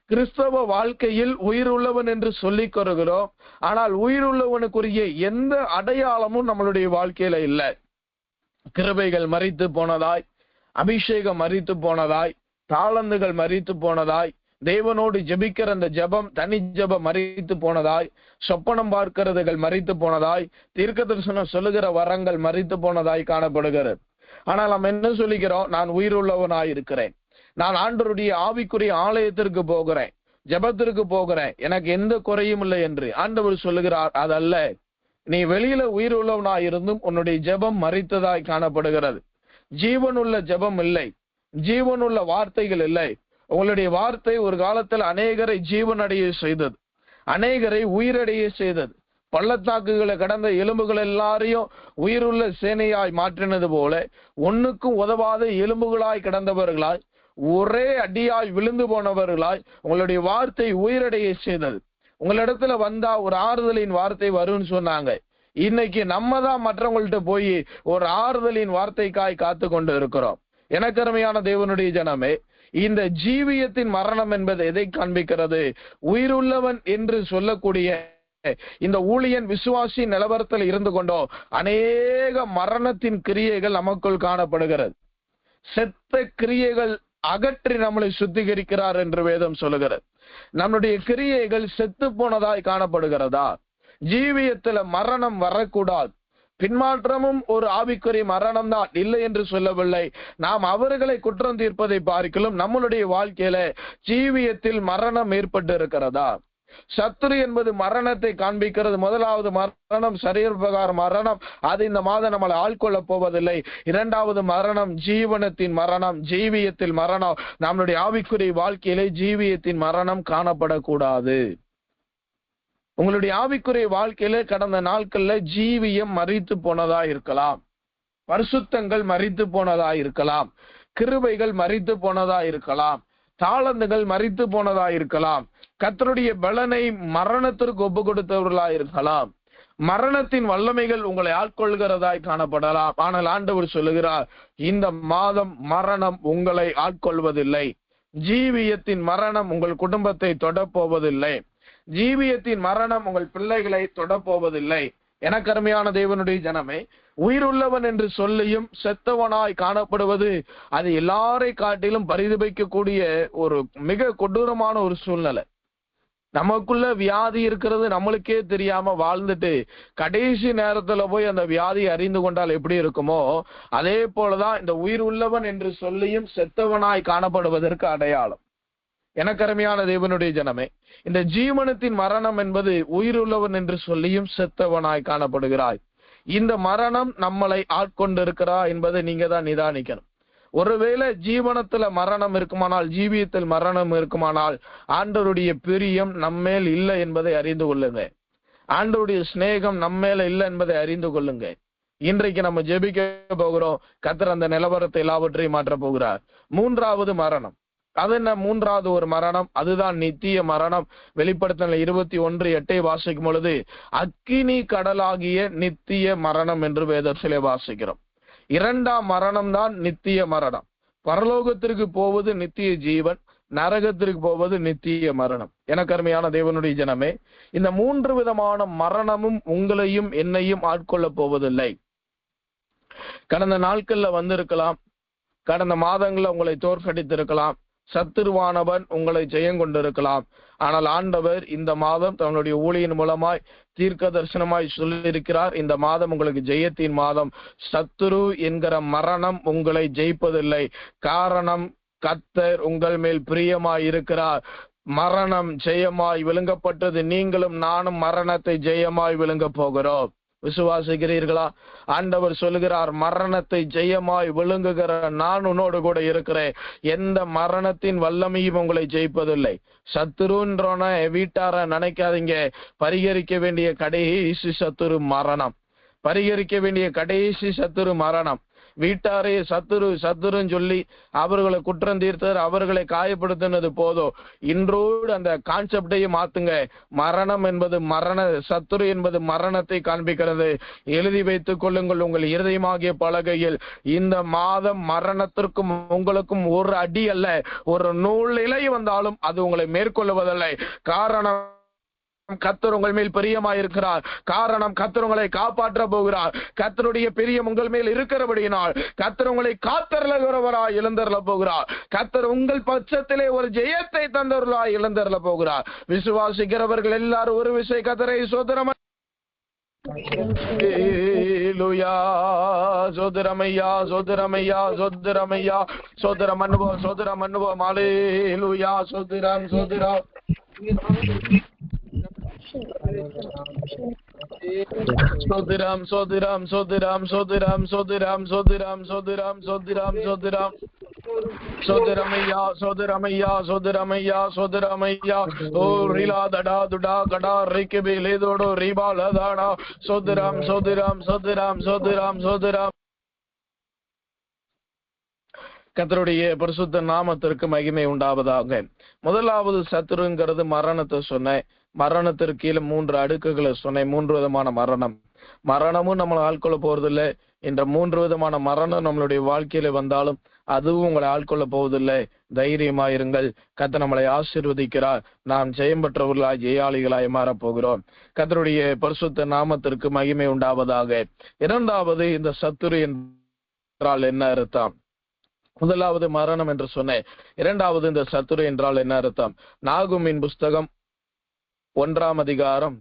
கிறிஸ்தவ வாழ்க்கையில் உயிருள்ளவன் என்று சொல்லிக் கொள்கிறோம், ஆனால் உயிருள்ளவனுக்குரிய எந்த அடையாளமும் நம்மளுடைய வாழ்க்கையில இல்லை. கிருபைகள் மரித்து போனதாய், அபிஷேகம் மரித்து போனதாய், தாளந்துகள் மரித்து போனதாய், தேவனோடு ஜெபிக்கிற அந்த ஜெபம், தனி ஜெபம் மரித்து போனதாய், சொப்பனம் பார்க்கிறதுகள் மரித்து போனதாய், தீர்க்க தரிசனம் சொல்லுகிற வரங்கள் மரித்து போனதாய் காணப்படுகிறது. ஆனால் நாம் என்ன சொல்லிக்கிறோம்? நான் உயிருள்ளவனாய் இருக்கிறேன், நான் ஆண்டவருடைய ஆவிக்குரிய ஆலயத்திற்கு போகிறேன், ஜெபத்திற்கு போகிறேன், எனக்கு எந்த குறையும் இல்லை என்று ஆண்டவர் சொல்லுகிறார். அதல்ல, நீ வெளியில உயிருள்ளவனாய் இருந்தும் உன்னுடைய ஜெபம் மரித்ததாய் காணப்படுகிறது. ஜீவனுள்ள ஜெபம் இல்லை, ஜீவனுள்ள வார்த்தைகள் இல்லை. உங்களுடைய வார்த்தை ஒரு காலத்தில் அநேகரை ஜீவனடைய செய்தது, அநேகரை உயிரடைய செய்தது. பள்ளத்தாக்குகளை கடந்த எலும்புகள் எல்லாரையும் உயிருள்ள சேனையாய் மாற்றினது போல ஒன்னுக்கும் உதவாத எலும்புகளாய் கிடந்தவர்களாய், ஒரே அடியாய் விழுந்து போனவர்களாய் உங்களுடைய வார்த்தை உயிரடைய செய்தது. உங்களிடத்துல வந்தா ஒரு ஆறுதலின் வார்த்தை வரும்னு சொன்னாங்க. இன்னைக்கு நம்ம தான் மற்றவங்கள்ட்ட போய் ஒரு ஆறுதலின் வார்த்தைக்காய் காத்து கொண்டு இருக்கிறோம். எனக்கு அருமையான தேவனுடைய ஜனமே, இந்த ஜீவியத்தின் மரணம் என்பது எதை காண்பிக்கிறது? உயிருள்ளவன் என்று சொல்லக்கூடிய இந்த ஊழியன் விசுவாசி நிலவரத்தில் இருந்து கொண்டோ அநேக மரணத்தின் கிரியைகள் நமக்குள் காணப்படுகிறது. செத்த கிரியைகள் அகற்றி நம்மளை சுத்திகரிக்கிறார் என்று வேதம் சொல்லுகிறது. நம்முடைய கிரியைகள் செத்து போனதாய் காணப்படுகிறதா? ஜீவியத்துல மரணம் வரக்கூடாது. பின்மாற்றமும் ஒரு ஆவிக்குரிய மரணம் தான், இல்லை என்று சொல்லவில்லை. நாம் அவர்களை குற்றம் தீர்ப்பதை பார்க்கலாம். நம்மளுடைய வாழ்க்கையில ஜீவியத்தில் மரணம் ஏற்பட்டு இருக்கிறதா? சத்துரு என்பது மரணத்தை காண்பிக்கிறது. முதலாவது மரணம் சரீர பிரகார மரணம், அது இந்த மாதம் நம்மளை ஆட்கொள்ள போவதில்லை. இரண்டாவது மரணம் ஜீவனத்தின் மரணம், ஜீவியத்தில் மரணம். நம்மளுடைய ஆவிக்குரிய வாழ்க்கையிலே ஜீவியத்தின் மரணம் காணப்படக்கூடாது. உங்களுடைய ஆவிக்குரிய வாழ்க்கையில கடந்த நாட்கள்ல ஜீவியம் மரித்து போனதா இருக்கலாம், பரிசுத்தங்கள் மரித்து போனதா இருக்கலாம், கிருபைகள் மரித்து போனதா இருக்கலாம், தாளந்துகள் மரித்து போனதா இருக்கலாம், கர்த்தருடைய பலனை மரணத்திற்கு ஒப்பு கொடுத்தவர்களா இருக்கலாம், மரணத்தின் வல்லமைகள் உங்களை ஆட்கொள்கிறதாய் காணப்படலாம். ஆனால் ஆண்டவர் சொல்லுகிறார், இந்த மாதம் மரணம் உங்களை ஆட்கொள்வதில்லை. ஜீவியத்தின் மரணம் உங்கள் குடும்பத்தை தொடப்போவதில்லை. ஜீவியத்தின் மரணம் உங்கள் பிள்ளைகளை தொடப்போவதில்லை. எனக்கு அருமையான தேவனுடைய ஜனமே, உயிருள்ளவன் என்று சொல்லியும் செத்தவனாய் காணப்படுவது அது எல்லாரை காட்டிலும் பரிதபிக்கக்கூடிய ஒரு மிக கொடூரமான ஒரு சூழ்நிலை. நமக்குள்ள வியாதி இருக்கிறது நம்மளுக்கே தெரியாம வாழ்ந்துட்டு கடைசி நேரத்துல போய் அந்த வியாதியை அறிந்து கொண்டால் எப்படி இருக்குமோ, அதே போலதான் இந்த உயிர் உள்ளவன் என்று சொல்லியும் செத்தவனாய் காணப்படுவதற்கு அடையாளம். எனக்கு அருமையான தேவனுடைய ஜனமே, இந்த ஜீவனத்தின் மரணம் என்பது உயிருள்ளவன் என்று சொல்லியும் செத்தவனாய் காணப்படுகிறாய். இந்த மரணம் நம்மளை ஆட்கொண்டிருக்கிறா என்பதை நீங்க தான் நிதானிக்கணும். ஒருவேளை ஜீவனத்துல மரணம் இருக்குமானால், ஜீவியத்தில் மரணம் இருக்குமானால், ஆண்டவருடைய பிரியம் நம்மேல் இல்லை என்பதை அறிந்து கொள்ளுங்க. ஆண்டவருடைய சிநேகம் நம்மேல இல்லை என்பதை அறிந்து கொள்ளுங்க. இன்றைக்கு நம்ம ஜெபிக்க போகிறோம். கர்த்தர் அந்த நிலவரத்தை எல்லாவற்றையும் மாற்ற போகிறார். மூன்றாவது மரணம். அது என்ன? மூன்றாவது ஒரு மரணம், அதுதான் நித்திய மரணம். வெளிப்படுத்தல் 21:8 வாசிக்கும் பொழுது அக்கினி கடலாகிய நித்திய மரணம் என்று வேதத்திலே வாசிக்கிறோம். இரண்டாம் மரணம் தான் நித்திய மரணம். பரலோகத்திற்கு போவது நித்திய ஜீவன், நரகத்திற்கு போவது நித்திய மரணம். எனக்கு அருமையான தேவனுடைய ஜனமே, இந்த 3 விதமான மரணமும் உங்களையும் என்னையும் ஆட்கொள்ள போவதில்லை. கடந்த நாட்கள்ல வந்திருக்கலாம், கடந்த மாதங்கள்ல உங்களை தோற்கடித்திருக்கலாம், சத்துருவானவன் உங்களை ஜெயம் கொண்டிருக்கலாம். ஆனால் ஆண்டவர் இந்த மாதம் தன்னுடைய ஊழியின் மூலமாய் தீர்க்க தரிசனமாய் சொல்லியிருக்கிறார், இந்த மாதம் உங்களுக்கு ஜெயத்தின் மாதம். சத்துரு என்கிற மரணம் உங்களை ஜெயிப்பதில்லை. காரணம், கர்த்தர் உங்கள் மேல் பிரியமாய் இருக்கிறார். மரணம் ஜெயமாய் விழுங்கப்பட்டது. நீங்களும் நானும் மரணத்தை ஜெயமாய் விழுங்க போகிறோம். விசுவாசிக்கிறீர்களா? ஆண்டவர் சொல்லுகிறார், மரணத்தை ஜெயமாய் விழுங்குகிற நான் உன்னோடு கூட இருக்கிறேன். எந்த மரணத்தின் வல்லமையும் உங்களை ஜெயிப்பதில்லை. சத்துருன்றோன வீட்டார நினைக்காதீங்க. பரிகரிக்க வேண்டிய கடைசி சத்துரு மரணம். பரிகரிக்க வேண்டிய கடைசி சத்துரு மரணம். வீட்டாரே சத்துருன்னு சொல்லி அவர்களை குற்றம் தீர்த்தர், அவர்களை காயப்படுத்தினது போதும். இன்றோடு அந்த கான்செப்டையும் மாத்துங்க. மரணம் என்பது சத்துரு என்பது மரணத்தை காண்பிக்கிறது. எழுதி வைத்துக் கொள்ளுங்கள் உங்கள் இருதயமாகிய பலகையில். இந்த மாதம் மரணத்திற்கும் உங்களுக்கும் ஒரு அடி அல்ல, ஒரு நூல் இலை வந்தாலும் அது உங்களை மேற்கொள்வதில்லை. காரணம், கர்த்தர் உங்கள் மேல் பிரியமாயிருக்கிறார். காரணம், கர்த்தர் உங்களை காப்பாற்ற போகிறார். கர்த்தருடைய பிரியம் உங்கள் மேல் இருக்கிறபடியினால் கர்த்தர் உங்களை காத்தருளுகிறவராய் எழுந்தருள போகிறார். கர்த்தர் உங்கள் பட்சத்திலே ஒரு ஜெயத்தை தந்தருளாய் எழுந்தருள போகிறார். விசுவாசிக்கிறவர்கள் எல்லாரும் ஒரு விசை கர்த்தரை சோதரம் சோதரமையா சோதரமையா சோதரமையா சோதரம் அனுபவம் சோதரம் அனுபவம். அல்லேலூயா. சோதரம் சோதரம் சோதிராம் சோதிராம் சோதிராம் சோதிராம் சோதிராம் சோதிராம் சோதிராம் சோதிராம் சோதிராம் சோதிரமையா சோதிரமையா சோதிரமையா சோதிரமையா. ஓ ரிலா தடா துடா கடா ரிக்கபி லேதோடோ ரிபா லதாடா. சோதிராம் சோதிராம் சோதிராம் சோதிராம் சோதிராம். கர்த்தருடைய பரிசுத்த நாமத்திற்கு மகிமை உண்டாவதாக. முதலாவது சத்துருங்கிறது மரணத்தை சொன்னேன். மரணத்திற்கு கீழே 3 அடுக்குகளை சொன்னேன். 3 விதமான மரணமும் நம்மளை ஆட்கொள்ள போறதில்லை. என்ற 3 விதமான மரணம் நம்மளுடைய வாழ்க்கையில வந்தாலும் அதுவும் உங்களை ஆட்கொள்ள போவதில்லை. தைரியமாயிருங்கள். கர்த்தர் நம்மளை ஆசீர்வதிக்கிறார். நாம் ஜெயம் பெற்றவர்களாய் ஜெயாளிகளாய் மாறப் போகிறோம். கர்த்தருடைய பரிசுத்த நாமத்திற்கு மகிமை உண்டாவதாக. இரண்டாவது, இந்த சத்துரு என்றால் என்ன அர்த்தம்? முதலாவது மரணம் என்று சொன்னேன். இரண்டாவது, இந்த சத்துரு என்றால் என்ன அர்த்தம்? நாகூமின் புஸ்தகம் 1ஆம் அதிகாரம்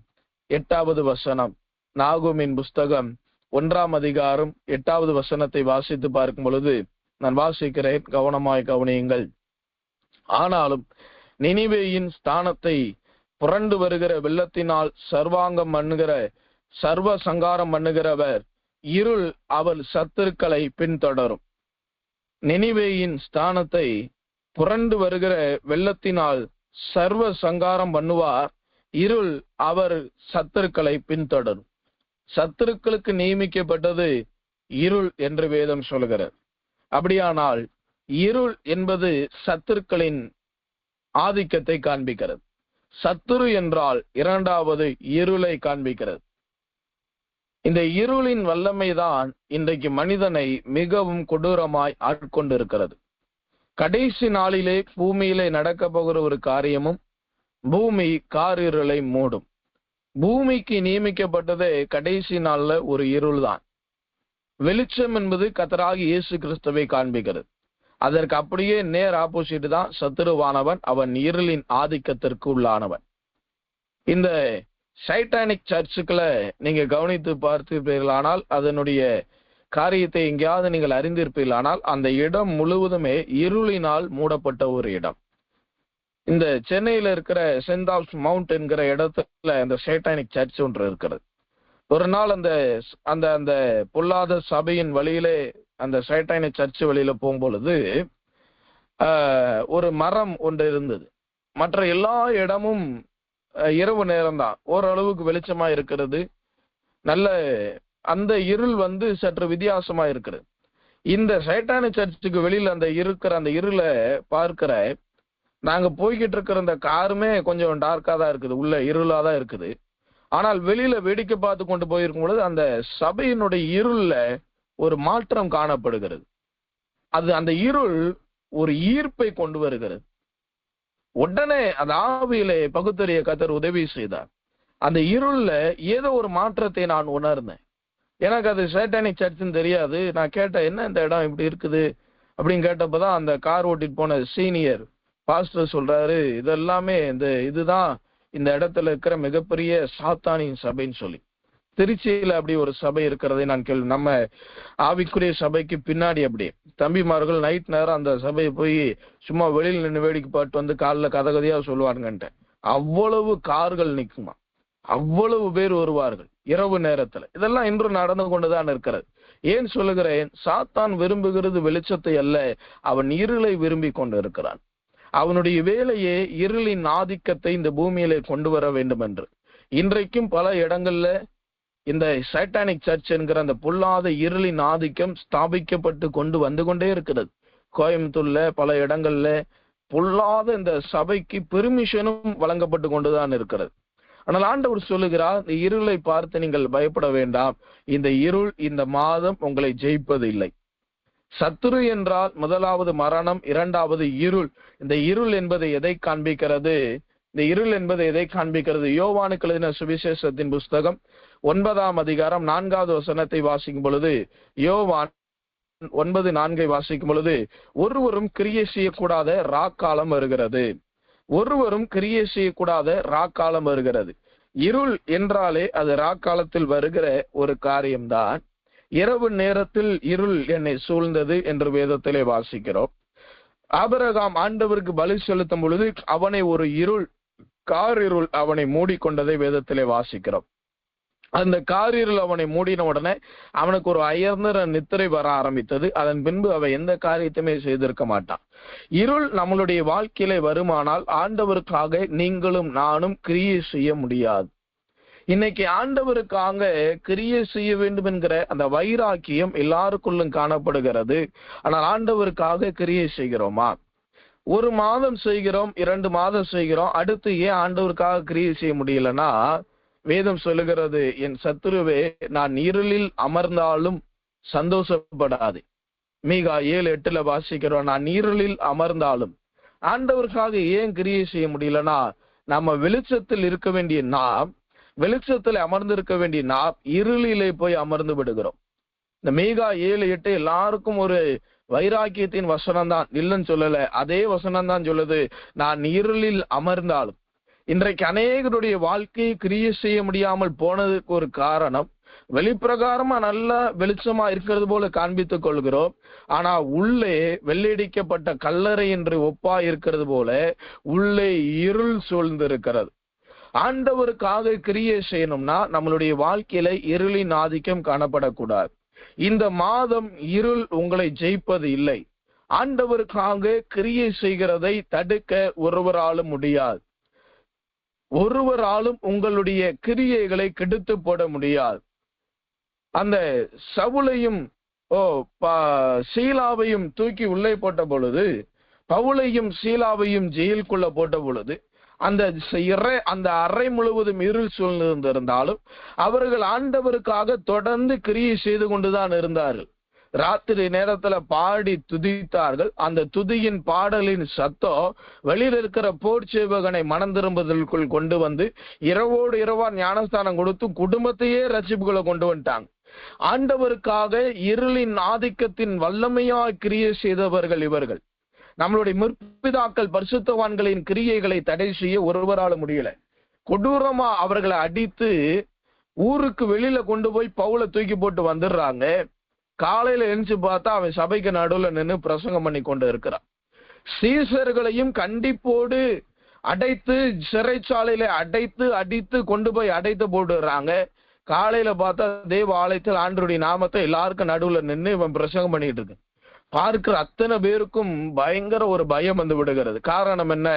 8வது வசனம். நாகூமின் புஸ்தகம் 1ஆம் அதிகாரம் 8வது வசனத்தை வாசித்து பார்க்கும் பொழுது, நான் வாசிக்கிறேன், கவனமாய் கவனியுங்கள். ஆனாலும் நினிவேயின் ஸ்தானத்தை புரண்டு வருகிற வெள்ளத்தினால் சர்வ சங்காரம் பண்ணுகிறவர் இருள் அவள் சத்துருக்களை பின்தொடரும். நினிவேயின் ஸ்தானத்தை புரண்டு வருகிற வெள்ளத்தினால் சர்வ சங்காரம் பண்ணுவார், இருள் அவர் சத்துருக்களை பின்தொடரும். சத்துருக்களுக்கு நியமிக்கப்பட்டது இருள் என்று வேதம் சொல்கிறது. அப்படியானால் இருள் என்பது சத்துருக்களின் ஆதிக்கத்தை காண்பிக்கிறது. சத்துரு என்றால் இரண்டாவது இருளை காண்பிக்கிறது. இந்த இருளின் வல்லமைதான் இன்றைக்கு மனிதனை மிகவும் கொடூரமாய் ஆட்கொண்டிருக்கிறது. கடைசி நாளிலே பூமியிலே நடக்க போகிற ஒரு காரியமும், பூமி காரிருளை மூடும். பூமிக்கு நியமிக்கப்பட்டதே கடைசி நாள்ல ஒரு இருள் தான். வெளிச்சம் என்பது கர்த்தராகிய இயேசு கிறிஸ்துவை காண்பிக்கிறது. அதற்கு அப்படியே நேர் ஆப்போசிட் தான் சத்துருவானவன். அவன் இருளின் ஆதிக்கத்திற்கு உள்ளானவன். இந்த சைட்டானிக் சர்ச்சுக்களை நீங்க கவனித்து பார்த்திருப்பீர்களானால், அதனுடைய காரியத்தை எங்கேயாவது நீங்கள் அறிந்திருப்பீர்களானால், அந்த இடம் முழுவதுமே இருளினால் மூடப்பட்ட ஒரு இடம். இந்த சென்னையில இருக்கிற சென்ட் ஆல்ஸ் மவுண்ட் என்கிற இடத்துல இந்த சைட்டானிக் சர்ச் ஒன்று இருக்கிறது. ஒரு நாள் அந்த அந்த அந்த பொல்லாத சபையின் வழியிலே, அந்த சைட்டானிக் சர்ச் வழியில போகும்பொழுது ஒரு மரம் ஒன்று இருந்தது. மற்ற எல்லா இடமும் இரவு நேரம் தான், ஓரளவுக்கு வெளிச்சமா இருக்கிறது. நல்ல அந்த இருள் சற்று வித்தியாசமா இருக்கிறது. இந்த சைட்டானிக் சர்ச்சுக்கு வெளியில அந்த இருளை பார்க்கிற நாங்க போய்கிட்டு இருக்கிற இந்த காருமே கொஞ்சம் டார்க்கா தான் இருக்குது, உள்ள இருளா தான் இருக்குது. ஆனால் வெளியில வேடிக்கை பார்த்து கொண்டு போயிருக்கும் பொழுது அந்த சபையினுடைய இருள்ல ஒரு மாற்றம் காணப்படுகிறது. அது அந்த இருள் ஒரு ஈர்ப்பை கொண்டு வருகிறது. உடனே அந்த ஆவியிலே பகுத்தறிய கர்த்தர் உதவி செய்தார். அந்த இருள்ல ஏதோ ஒரு மாற்றத்தை நான் உணர்ந்தேன். எனக்கு அது சேட்டானிக் சர்ச்சுன்னு தெரியாது. நான் கேட்டேன், என்ன இந்த இடம் இப்படி இருக்குது அப்படின்னு கேட்டப்பதான் அந்த கார் ஓட்டிட்டு போன சீனியர் பாஸ்டர் சொல்றாரு, இதெல்லாமே இதுதான் இந்த இடத்துல இருக்கிற மிகப்பெரிய சாத்தானின் சபைன்னு சொல்லி. திருச்சியில அப்படி ஒரு சபை இருக்கிறதை நான் கேள்வி, நம்ம ஆவிக்குரிய சபைக்கு பின்னாடி அப்படியே தம்பிமார்கள் நைட் நேரம் அந்த சபையை போய் சும்மா வெளியில் நின்று வேடிக்கை பாட்டு வந்து காலில் கதையா சொல்லுவாருங்கன்ட்டு. அவ்வளவு கார்கள் நிற்குமா, அவ்வளவு பேர் வருவார்கள் இரவு நேரத்துல. இதெல்லாம் இன்று நடந்து கொண்டுதான் இருக்கிறது. ஏன் சொல்லுகிறேன்? சாத்தான் விரும்புகிறது வெளிச்சத்தை அல்ல, அவன் இருளை விரும்பி கொண்டு இருக்கிறான். அவனுடைய வேலையே இருளின் ஆதிக்கத்தை இந்த பூமியிலே கொண்டு வர வேண்டும் என்று. இன்றைக்கும் பல இடங்கள்ல இந்த சைட்டானிக் சர்ச் என்கிற அந்த பொல்லாத இருளின் ஆதிக்கம் ஸ்தாபிக்கப்பட்டு கொண்டு வந்து கொண்டே இருக்கிறது. கோயம்புத்தூர்ல பல இடங்கள்ல பொல்லாத இந்த சபைக்கு பெர்மிஷனும் வழங்கப்பட்டு கொண்டுதான் இருக்கிறது. ஆனால் ஆண்டவர் சொல்லுகிறார், இந்த இருளை பார்த்து நீங்கள் பயப்பட வேண்டாம். இந்த இருள் இந்த மாதம் உங்களை ஜெயிப்பது இல்லை. சத்துரு என்றால் முதலாவது மரணம், இரண்டாவது இருள். இந்த இருள் என்பது எதை காண்பிக்கிறது? இந்த இருள் என்பது எதை காண்பிக்கிறது? யோவானுக்கு எழுதின சுவிசேஷத்தின் புஸ்தகம் 9ஆம் அதிகாரம் 4வது வசனத்தை வாசிக்கும் பொழுது, யோவான் 9:4 வாசிக்கும் பொழுது, ஒருவரும் கிரியை செய்யக்கூடாத ராக்காலம் வருகிறது. ஒருவரும் கிரியை செய்யக்கூடாத ராக்காலம் வருகிறது. இருள் என்றாலே அது ராக்காலத்தில் வருகிற ஒரு காரியம்தான். இரவு நேரத்தில் இருள் என்னை சூழ்ந்தது என்று வேதத்திலே வாசிக்கிறோம். ஆபிரகாம் ஆண்டவருக்கு பலி செலுத்தும் பொழுது அவனை ஒரு இருள், காரிருள் அவனை மூடிக்கொண்டதை வேதத்திலே வாசிக்கிறோம். அந்த காரிருள் அவனை மூடின உடனே அவனுக்கு ஒரு அயர்ந்த நித்திரை வர ஆரம்பித்தது. அதன் பின்பு அவன் எந்த காரியத்தையுமே செய்திருக்க மாட்டான். இருள் நம்மளுடைய வாழ்க்கையிலே வருமானால் ஆண்டவருக்காக நீங்களும் நானும் கிரியை செய்ய முடியாது. இன்னைக்கு ஆண்டவருக்காக கிரியை செய்ய வேண்டும் என்கிற அந்த வைராக்கியம் எல்லாருக்குள்ளும் காணப்படுகிறது. ஆனால் ஆண்டவருக்காக கிரியை செய்கிறோமா? ஒரு மாதம் செய்கிறோம், 2 மாதம் செய்கிறோம், அடுத்து ஏன் ஆண்டவருக்காக கிரியை செய்ய முடியலன்னா, வேதம் சொல்லுகிறது, என் சத்துருவே நான் இருளில் அமர்ந்தாலும் சந்தோஷப்படாது. மீகா 7:8 வாசிக்கிறோம், நான் இருளில் அமர்ந்தாலும். ஆண்டவருக்காக ஏன் கிரியை செய்ய முடியலன்னா, நம்ம வெளிச்சத்தில் இருக்க வேண்டிய நாம், வெளிச்சத்தில் அமர்ந்திருக்க வேண்டிய நாம் இருளிலே போய் அமர்ந்து விடுகிறோம். இந்த மீகா 7:8 எல்லாருக்கும் ஒரு வைராக்கியத்தின் வசனம் தான், இல்லைன்னு சொல்லல, அதே வசனம் தான் சொல்லுது, நான் இருளில் அமர்ந்தாலும். இன்றைக்கு அநேகருடைய வாழ்க்கையை கிரியை செய்ய முடியாமல் போனதுக்கு ஒரு காரணம், வெளிப்பிரகாரமா நல்லா வெளிச்சமா இருக்கிறது போல காண்பித்துக் கொள்கிறோம், ஆனா உள்ளே வெள்ளையடிக்கப்பட்ட கல்லறை என்று ஒப்பா இருக்கிறது போல உள்ளே இருள் சூழ்ந்திருக்கிறது. ஆண்டவருக்காக கிரியை செய்யணும்னா நம்மளுடைய வாழ்க்கையில இருளின் ஆதிக்கம் காணப்படக்கூடாது. இந்த மாதம் இருள் உங்களை ஜெயிப்பது இல்லை. ஆண்டவருக்காக கிரியை செய்கிறதை தடுக்க ஒருவராலும் முடியாது. ஒருவராலும் உங்களுடைய கிரியைகளை கெடுத்து போட முடியாது. அந்த சவுலையும் சீலாவையும் தூக்கி உள்ளே போட்ட பொழுது, பவுலையும் சீலாவையும் ஜெயிலுக்குள்ள போட்ட பொழுது, அந்த அறை முழுவதும் இருள் சூழ்ந்திருந்தாலும் அவர்கள் ஆண்டவருக்காக தொடர்ந்து கிரியை செய்து கொண்டுதான் இருந்தார்கள். ராத்திரி நேரத்துல பாடி துதித்தார்கள். அந்த துதியின் பாடலின் சத்தம் வெளியில இருக்கிற போர் சேவகனை மனம் திரும்புதலுக்குள் கொண்டு வந்து இரவோடு இரவா ஞானஸ்தானம் கொடுத்து குடும்பத்தையே ரட்சிப்புகளை கொண்டு வந்துட்டாங்க. ஆண்டவருக்காக இருளின் ஆதிக்கத்தின் வல்லமையாய் கிரியை செய்தவர்கள் இவர்கள். நம்மளுடைய முற்பிதாக்கள் பரிசுத்தவான்களின் கிரியைகளை தடை செய்ய ஒருவரால முடியல. கொடூரமா அவர்களை அடித்து ஊருக்கு வெளியில கொண்டு போய் பவுலை தூக்கி போட்டு வந்துடுறாங்க. காலையில எழுந்து பார்த்தா அவன் சபைக்கு நடுவுல நின்று பிரசங்கம் பண்ணி கொண்டு இருக்கிறான். சீசர்களையும் கண்டிப்போடு அடைத்து சிறைச்சாலையில அடித்து கொண்டு போய் அடைத்து போட்டுறாங்க. காலையில பார்த்தா தேவ ஆலயத்தில் ஆண்டவருடைய நாமத்தை எல்லாருக்கும் நடுவுல நின்று இவன் பிரசங்கம் பண்ணிட்டு இருக்கு. பார்க்கிற அத்தனை பேருக்கும் பயங்கர ஒரு பயம் வந்து விடுகிறது. காரணம் என்ன?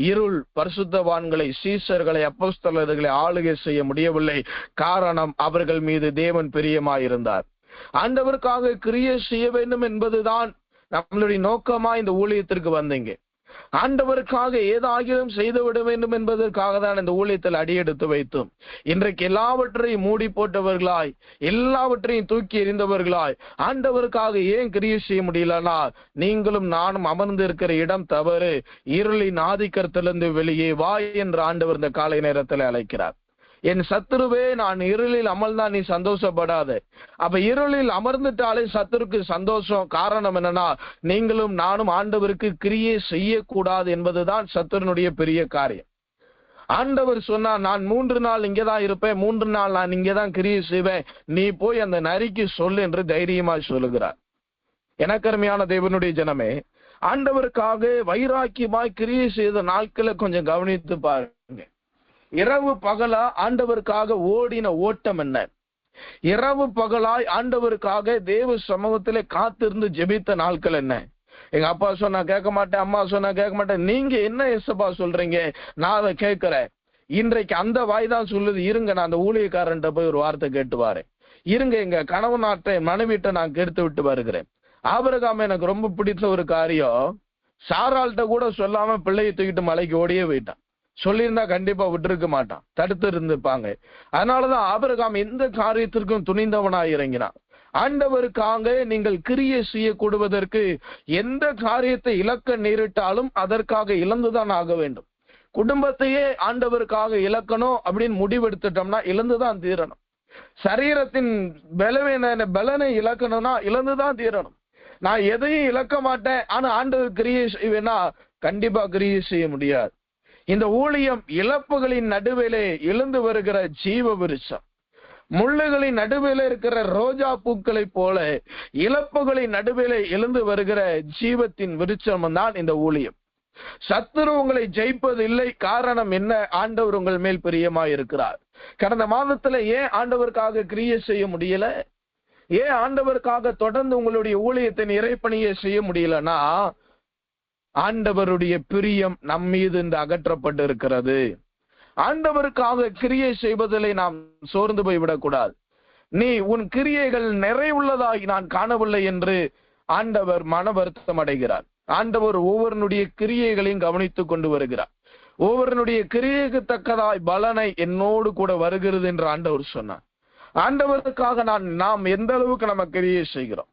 இருள் பரிசுத்தவான்களை, சீசர்களை, அப்போஸ்தலர்களை ஆளுகை செய்ய முடியவில்லை. காரணம், அவர்கள் மீது தேவன் பிரியமாயிருந்தார். ஆண்டவருக்காக கிரியை செய்ய வேண்டும் என்பதுதான் நம்மளுடைய நோக்கமா இந்த ஊழியத்திற்கு வந்தீங்க. ஆண்டவருக்காக ஏதாகிலும் செய்துவிட வேண்டும் என்பதற்காக தான் இந்த ஊழியத்தில் அடியெடுத்து வைத்தோம். இன்றைக்கு எல்லாவற்றையும் மூடி போட்டவர்களாய், எல்லாவற்றையும் தூக்கி எறிந்தவர்களாய், ஆண்டவருக்காக ஏன் கிரியை செய்ய முடியலனா, நீங்களும் நானும் அமர்ந்து இருக்கிற இடம் தவறு, இருளின் ஆதிக்கத்திலிருந்து வெளியே வா என்று ஆண்டவர் இந்த காலை நேரத்தில் அழைக்கிறார். என் சத்துருவே, நான் இருளில் அமர்ந்தான் நீ சந்தோஷப்படாத. அப்ப இருளில் அமர்ந்துட்டாலே சத்துருக்கு சந்தோஷம். காரணம் என்னன்னா, நீங்களும் நானும் ஆண்டவருக்கு கிரியை செய்யக்கூடாது என்பதுதான் சத்துருனுடைய பெரிய காரியம். ஆண்டவர் சொன்னா, நான் 3 நாள் இங்கதான் இருப்பேன், 3 நாள் நான் இங்கதான் கிரியை செய்வேன், நீ போய் அந்த நரிக்கு சொல்லு என்று தைரியமாய் சொல்லுகிறார். எனக்கருமையான தேவனுடைய ஜனமே, ஆண்டவருக்காக வைராக்கியமாய் கிரியை செய்த நாட்களை கொஞ்சம் கவனித்து பாருங்க. இரவு பகலா ஆண்டவருக்காக ஓடின ஓட்டம் என்ன? இரவு பகலாய் ஆண்டவருக்காக தேவ சமூகத்திலே காத்திருந்து ஜெபித்த நாட்கள் என்ன? எங்க அப்பா சொன்னா கேட்க மாட்டேன், அம்மா சொன்னா கேட்க மாட்டேன். நீங்க என்ன ஏசப்பா சொல்றீங்க? நான் அதை கேட்கிறேன். இன்றைக்கு அந்த வாய் தான் சொல்லுது, இருங்க நான் அந்த ஊழியக்காரன்ட்ட போய் ஒரு வார்த்தை கேட்டு வாரேன், இருங்க எங்க கணவனாட்ட மனைவிட்ட நான் கெடுத்து விட்டு வருகிறேன். ஆபிரகாம் எனக்கு ரொம்ப பிடித்த ஒரு காரியம், சாராள்கிட்ட கூட சொல்லாம பிள்ளையை தூக்கிட்டு மலைக்கு ஓடியே போயிட்டான். சொல்லியிருந்தா கண்டிப்பா விட்டுருக்க மாட்டான், தடுத்து இருந்திருப்பாங்க. அதனாலதான் ஆபிரகாம் எந்த காரியத்திற்கும் துணிந்தவனாய் இறங்கினான். ஆண்டவருக்காக நீங்கள் கிரியை செய்யக்கூடுவதற்கு எந்த காரியத்தை இழக்க நேரிட்டாலும் அதற்காக இழந்துதான் ஆக வேண்டும். குடும்பத்தையே ஆண்டவருக்காக இழக்கணும் அப்படின்னு முடிவெடுத்துட்டோம்னா இழந்துதான் தீரணும். சரீரத்தின் பலனை இழக்கணும்னா இழந்துதான் தீரணும். நான் எதையும் இழக்க மாட்டேன், ஆனா ஆண்டவர் கிரியை செய்வேன்னா கண்டிப்பா கிரியை செய்ய முடியாது. இந்த ஊழியம் இழப்புகளின் நடுவிலே எழுந்து வருகிற ஜீவ விருட்சம். முள்ளுகளின் நடுவில் இருக்கிற ரோஜா பூக்களை போல இழப்புகளின் நடுவிலே எழுந்து வருகிற ஜீவத்தின் விருட்சம் தான் இந்த ஊழியம். சத்துரு உங்களை ஜெயிப்பது இல்லை. காரணம் என்ன? ஆண்டவர் உங்கள் மேல் பிரியமாய் இருக்கிறார். கடந்த மாதத்துல ஏன் ஆண்டவருக்காக கிரியை செய்ய முடியல? ஏன் ஆண்டவருக்காக தொடர்ந்து உங்களுடைய ஊழியத்தின் இறைப்பணியை செய்ய முடியலன்னா, ஆண்டவருடைய பிரியம் நம் மீது இந்த அகற்றப்பட்டு இருக்கிறது. ஆண்டவருக்காக கிரியை செய்வதிலே நாம் சோர்ந்து போய்விடக்கூடாது. நீ உன் கிரியைகள் நிறைவுள்ளதாகி நான் காணவில்லை என்று ஆண்டவர் மன வருத்தம் அடைகிறார். ஆண்டவர் ஒவ்வொருனுடைய கிரியைகளையும் கவனித்துக் கொண்டு வருகிறார். ஒவ்வொருனுடைய கிரியைக்கு தக்கதாய் பலனை என்னோடு கூட வருகிறது என்று ஆண்டவர் சொன்னார். ஆண்டவருக்காக நாம் எந்த அளவுக்கு நம்ம கிரியை செய்கிறோம்?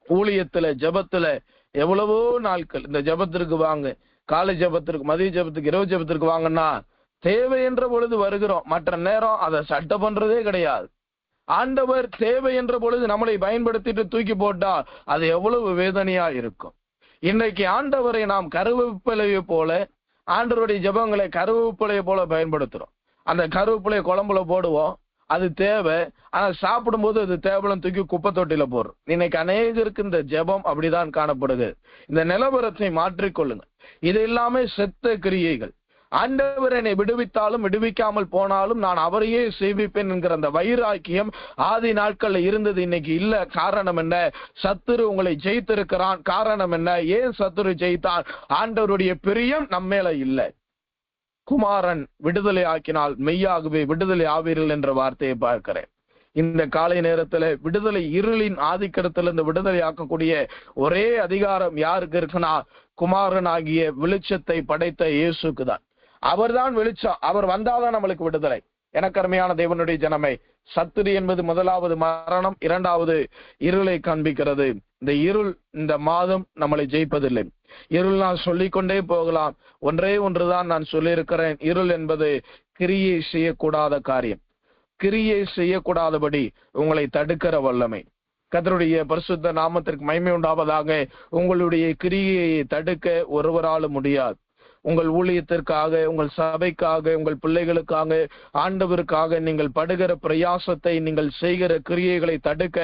ஊழியத்துல, ஜபத்துல எவ்வளவோ நாட்கள் இந்த ஜபத்திற்கு வாங்க, காலை ஜபத்திற்கு, மதிய ஜபத்துக்கு, இரவு ஜபத்திற்கு வாங்கன்னா தேவை என்ற பொழுது வருகிறோம். மற்ற நேரம் அதை சட்டை பண்றதே கிடையாது. ஆண்டவர் தேவை என்ற பொழுது நம்மளை பயன்படுத்திட்டு தூக்கி போட்டா அது எவ்வளவு வேதனையா இருக்கும். இன்றைக்கு ஆண்டவரை நாம் கருவேப்பிலையை போல, ஆண்டவருடைய ஜபங்களை கருவேப்பிலையை போல பயன்படுத்துறோம். அந்த கருவேப்பிலையை குழம்புல போடுவோம், அது தேவை. ஆனா சாப்பிடும் போது அது தேவலம் தூக்கி குப்பை தொட்டில போடுறோம். இன்னைக்கு அநேகருக்கு இந்த ஜெபம் அப்படிதான் காணப்படுது. இந்த நிலவரத்தை மாற்றிக்கொள்ளுங்க. இது எல்லாமே செத்த கிரியைகள். ஆண்டவர் என்னை விடுவித்தாலும் விடுவிக்காமல் போனாலும் நான் அவரையே சேவிப்பேன் என்கிற அந்த வைராக்கியம் ஆதி நாட்கள்ல இருந்தது, இன்னைக்கு இல்ல. காரணம் என்ன? சத்துரு உங்களை ஜெயித்திருக்கிறான். காரணம் என்ன? ஏன் சத்துரு ஜெயித்தான்? ஆண்டவருடைய பிரியம் நம்ம மேல இல்லை. குமாரன் விடுதலை ஆக்கினால் மெய்யாகவே விடுதலை ஆவீர்கள் என்ற வார்த்தையை பார்க்கிறேன். இந்த காலை நேரத்துல விடுதலை, இருளின் ஆதிக்கத்திலிருந்து விடுதலை ஆக்கக்கூடிய ஒரே அதிகாரம் யாருக்கு இருக்குன்னா, குமாரன் ஆகிய வெளிச்சத்தை படைத்த இயேசுக்கு தான். அவர்தான் வெளிச்சம். அவர் வந்தாதான் நம்மளுக்கு விடுதலை. எனக்கருமையான தேவனுடைய ஜனமே, சத்துரு என்பது முதலாவது மரணம், இரண்டாவது இருளை காண்பிக்கிறது. இந்த இருள் இந்த மாதம் நம்மளை ஜெயிப்பதில்லை. இருள் நான் சொல்லிக்கொண்டே போகலாம். ஒன்றே ஒன்றுதான் நான் சொல்லியிருக்கிறேன். இருள் என்பது கிரியை செய்யக்கூடாத காரியம். கிரியை செய்யக்கூடாதபடி உங்களை தடுக்கிற வல்லமை. கர்த்தருடைய பரிசுத்த நாமத்திற்கு மகிமை உண்டாவதாக. உங்களுடைய கிரியையை தடுக்க ஒருவராலும் முடியாது. உங்கள் ஊழியத்திற்காக, உங்கள் சபைக்காக, உங்கள் பிள்ளைகளுக்காக, ஆண்டவருக்காக நீங்கள் படுகிற பிரயாசத்தை, நீங்கள் செய்கிற கிரியைகளை தடுக்க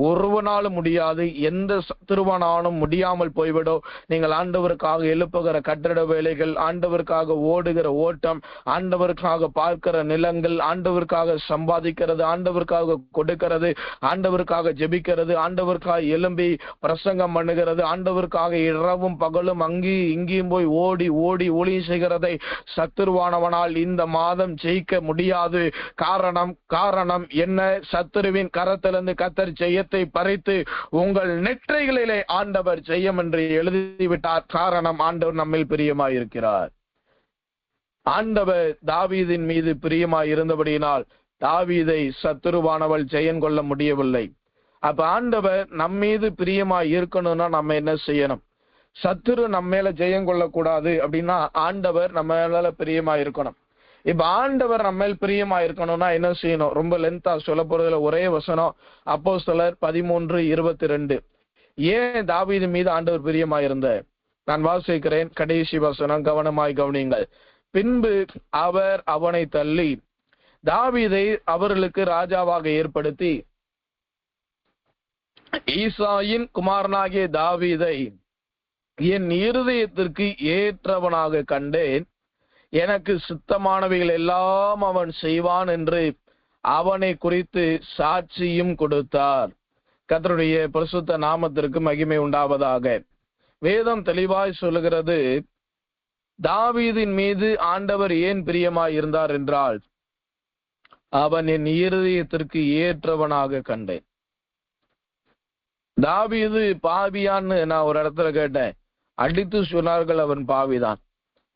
ஒருவனாலும் முடியாது. எந்த திருவனாலும் முடியாமல் போய்விடும். நீங்கள் ஆண்டவருக்காக எழுப்புகிற கட்டட வேலைகள், ஆண்டவருக்காக ஓடுகிற ஓட்டம், ஆண்டவருக்காக பார்க்கிற நிலங்கள், ஆண்டவருக்காக சம்பாதிக்கிறது, ஆண்டவருக்காக கொடுக்கிறது, ஆண்டவருக்காக ஜெபிக்கிறது, ஆண்டவருக்காக எழும்பி பிரசங்கம் பண்ணுகிறது, ஆண்டவருக்காக இரவும் பகலும் அங்கேயும் இங்கேயும் போய் ஓடி ஓடி ஊழியம் செய்கிறதை சத்துருவானவனால் இந்த மாதம் ஜெயிக்க முடியாது. காரணம் என்ன? சத்துருவின் கரத்திலிருந்து கர்த்தர் ஜெயத்தை பறித்து உங்கள் நெற்றிகளிலே ஆண்டவர் ஜெயம் என்று எழுதிவிட்டார். காரணம், ஆண்டவர் நம்மில் பிரியமாயிருக்கிறார். ஆண்டவர் தாவீதின் மீது பிரியமாய் இருந்தபடியினால் தாவீதை சத்துருவானவள் ஜெயம் கொள்ள முடியவில்லை. அப்ப ஆண்டவர் நம்ம மீது பிரியமாய் இருக்கணும்னா நம்ம என்ன செய்யணும்? சத்துரு நம்ம மேல ஜெயம் கொள்ளக்கூடாது அப்படின்னா ஆண்டவர் நம்ம மேல பிரியமா இருக்கணும். இப்ப ஆண்டவர் நம்ம மேல் பிரியமா இருக்கணும்னா என்ன செய்யணும்? ரொம்ப லென்த்தா சொல்ல போறதுல ஒரே வசனம், அப்போஸ்தலர் 13:22. ஏன் தாவீது மீது ஆண்டவர் பிரியமா இருந்த? நான் வாசிக்கிறேன், கடைசி வசனம், கவனமாய் கவனியுங்கள். பின்பு அவர் அவனை தள்ளி தாவீதை அவர்களுக்கு ராஜாவாக ஏற்படுத்தி ஈசாயின் குமாரனாகிய தாவீதை என் இருதயத்திற்கு ஏற்றவனாக கண்டேன், எனக்கு சித்தமானவைகள் எல்லாம் அவன் செய்வான் என்று அவனை குறித்து சாட்சியும் கொடுத்தார். கர்த்தருடைய பரிசுத்த நாமத்திற்கு மகிமை உண்டாவதாக. வேதம் தெளிவாய் சொல்லுகிறது, தாவீதின் மீது ஆண்டவர் ஏன் பிரியமாய் இருந்தார் என்றால், அவன் என் இருதயத்திற்கு ஏற்றவனாக கண்டேன். தாவீது பாவியான்னு நான் ஒரு இடத்துல கேட்டேன். அடித்து சொன்னார்கள் அவன் பாவிதான்.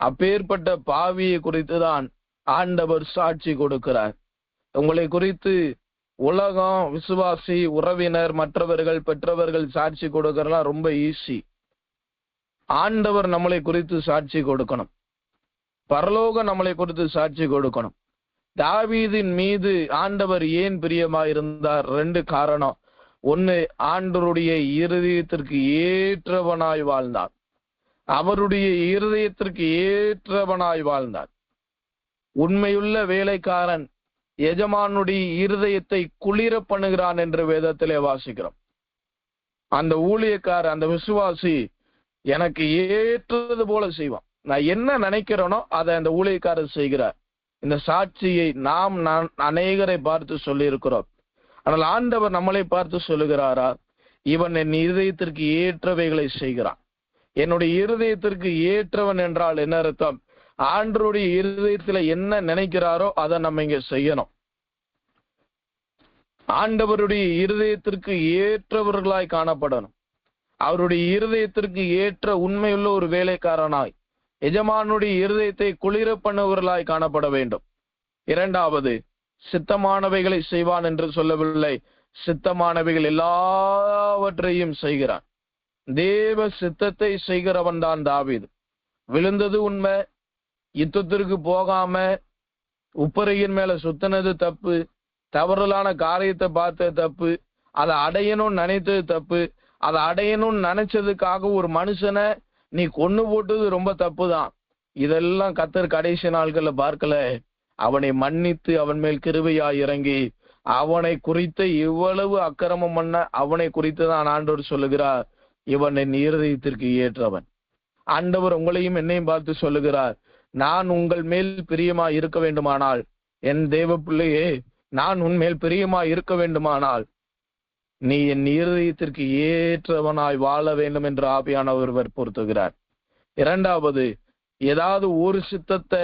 அப்பேற்பட்ட பாவியை குறித்து தான் ஆண்டவர் சாட்சி கொடுக்கிறார். உங்களை குறித்து உலகம், விசுவாசி, உறவினர், மற்றவர்கள், பெற்றவர்கள் சாட்சி கொடுக்கறலாம் ரொம்ப ஈஸி. ஆண்டவர் நம்மளை குறித்து சாட்சி கொடுக்கணும். பரலோகம் நம்மளை குறித்து சாட்சி கொடுக்கணும். தாவீதின் மீது ஆண்டவர் ஏன் பிரியமாயிருந்தார்? 2 காரணம். ஒன்னு, ஆண்டவருடைய இருதயத்திற்கு ஏற்றவனாய் வாழ்ந்தார். அவருடைய இருதயத்திற்கு ஏற்றவனாய் வாழ்ந்தார். உண்மையுள்ள வேலைக்காரன் எஜமானுடைய இருதயத்தை குளிர பண்ணுகிறான் என்று வேதத்திலே வாசிக்கிறோம். அந்த ஊழியக்காரர், அந்த விசுவாசி எனக்கு ஏற்றது போல செய்வான். நான் என்ன நினைக்கிறேனோ அதை அந்த ஊழியக்காரர் செய்கிறார். இந்த சாட்சியை நாம் அநேகரை பார்த்து சொல்லி இருக்கிறோம். ஆனால் ஆண்டவர் நம்மளை பார்த்து சொல்லுகிறாரா? இவன் என் இருதயத்திற்கு ஏற்றவைகளை செய்கிறான். என்னுடைய இருதயத்திற்கு ஏற்றவன் என்றால் என்ன அர்த்தம்? ஆண்டவருடைய இருதயத்துல என்ன நினைக்கிறாரோ அதை நம்ம இங்க செய்யணும். ஆண்டவருடைய இருதயத்திற்கு ஏற்றவர்களாய் காணப்படணும். அவருடைய இருதயத்திற்கு ஏற்ற உண்மையுள்ள ஒரு வேலைக்காரனாய், எஜமானுடைய இருதயத்தை குளிர பண்ணுவர்களாய் காணப்பட வேண்டும். 2வது, சித்தமானவைகளை செய்வான் என்று சொல்லவில்லை, சித்தமானவைகள் எல்லாவற்றையும் செய்கிறான். தேவ சித்தத்தை செய்கிறவன் தான் தாவீது. விழுந்தது உண்மை, யுத்தத்திற்கு போகாம உப்பரையின் மேல சுத்தினது தப்பு, தவறலான காரியத்தை பார்த்த தப்பு, அதை அடையணும்னு நினைத்தது தப்பு, அதை அடையணும்னு நினைச்சதுக்காக ஒரு மனுஷனை நீ கொன்னு போட்டது ரொம்ப தப்பு தான். இதெல்லாம் கர்த்தர் கடைசி நாட்கள்ல பார்க்கல. அவனை மன்னித்து அவன் மேல் கிருபையாய் இறங்கி அவனை குறித்து இவ்வளவு அக்கிரமம் பண்ண அவனை குறித்து தான் ஆண்டவர் சொல்லுகிறார், இவன் என் இருதயத்திற்கு ஏற்றவன். ஆண்டவர் உங்களையும் என்னையும் பார்த்து சொல்லுகிறார், நான் உங்கள் மேல் பிரியமா இருக்க வேண்டுமானால், என் தேவ பிள்ளையே, நான் உன்மேல் பிரியமா இருக்க வேண்டுமானால் நீ என் இருதயத்திற்கு ஏற்றவனாய் வாழ வேண்டும் என்று ஆவியானவர் வற்புறுத்துகிறார். 2வது, ஏதாவது ஒரு சித்தத்தை,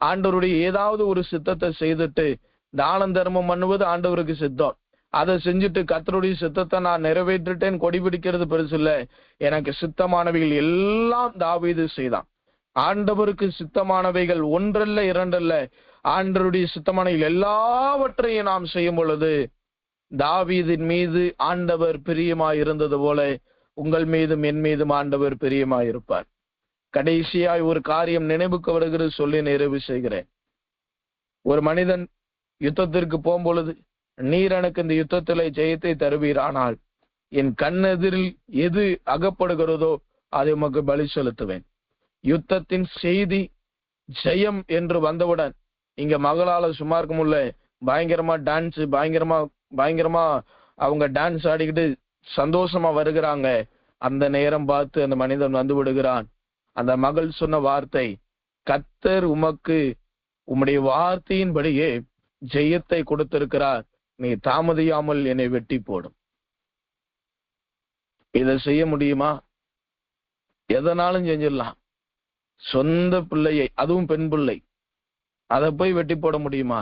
ஆண்டவருடைய ஏதாவது ஒரு சித்தத்தை செய்துட்டு தானம் தர்மம் பண்ணுவது ஆண்டவருக்கு சித்தம். அதை செஞ்சுட்டு கர்த்தருடைய சித்தத்தை நான் நிறைவேற்றிட்டேன் கொடி பிடிக்கிறது பெருசு இல்ல. எனக்கு சித்தமானவைகள் எல்லாம் தாவீது செய்தான். ஆண்டவருக்கு சித்தமானவைகள் 1 அல்ல 2 அல்ல, ஆண்டவருடைய சித்தமானவைகள் எல்லாவற்றையும் நாம் செய்யும் பொழுது தாவீதின் மீது ஆண்டவர் பிரியமாய் இருந்தது போல உங்கள் மீதும் என் மீதும் ஆண்டவர் பிரியமாயிருப்பார். கடைசியாய் ஒரு காரியம் நினைவுக்கு வருகிறது, சொல்லி நிறைவு செய்கிறேன். ஒரு மனிதன் யுத்தத்திற்கு போகும்பொழுது, நீர் எனக்கு இந்த யுத்தத்திலே ஜெயத்தை தருவீரானால் என் கண்ணெதிரில் எது அகப்படுகிறதோ அதை உமக்கு பலி செலுத்துவேன். யுத்தத்தின் செய்தி ஜெயம் என்று வந்தவுடன் இங்க மகளால சும்மா இருக்க முடியல, பயங்கரமா டான்ஸ், பயங்கரமா அவங்க டான்ஸ் ஆடிக்கிட்டு சந்தோஷமா வருகிறாங்க. அந்த நேரம் பார்த்து அந்த மனிதன் வந்து விடுகிறான். அந்த மகள் சொன்ன வார்த்தை, கர்த்தர் உமக்கு உம்முடைய வார்த்தையின்படியே ஜெயத்தை கொடுத்திருக்கிறார், நீ தாமதியாமல் என்னை வெட்டி போடும். இதை செய்ய முடியுமா? எதனாலும் செஞ்சிடலாம். சொந்த பிள்ளையை, அதுவும் பெண் பிள்ளை, அதை போய் வெட்டி போட முடியுமா?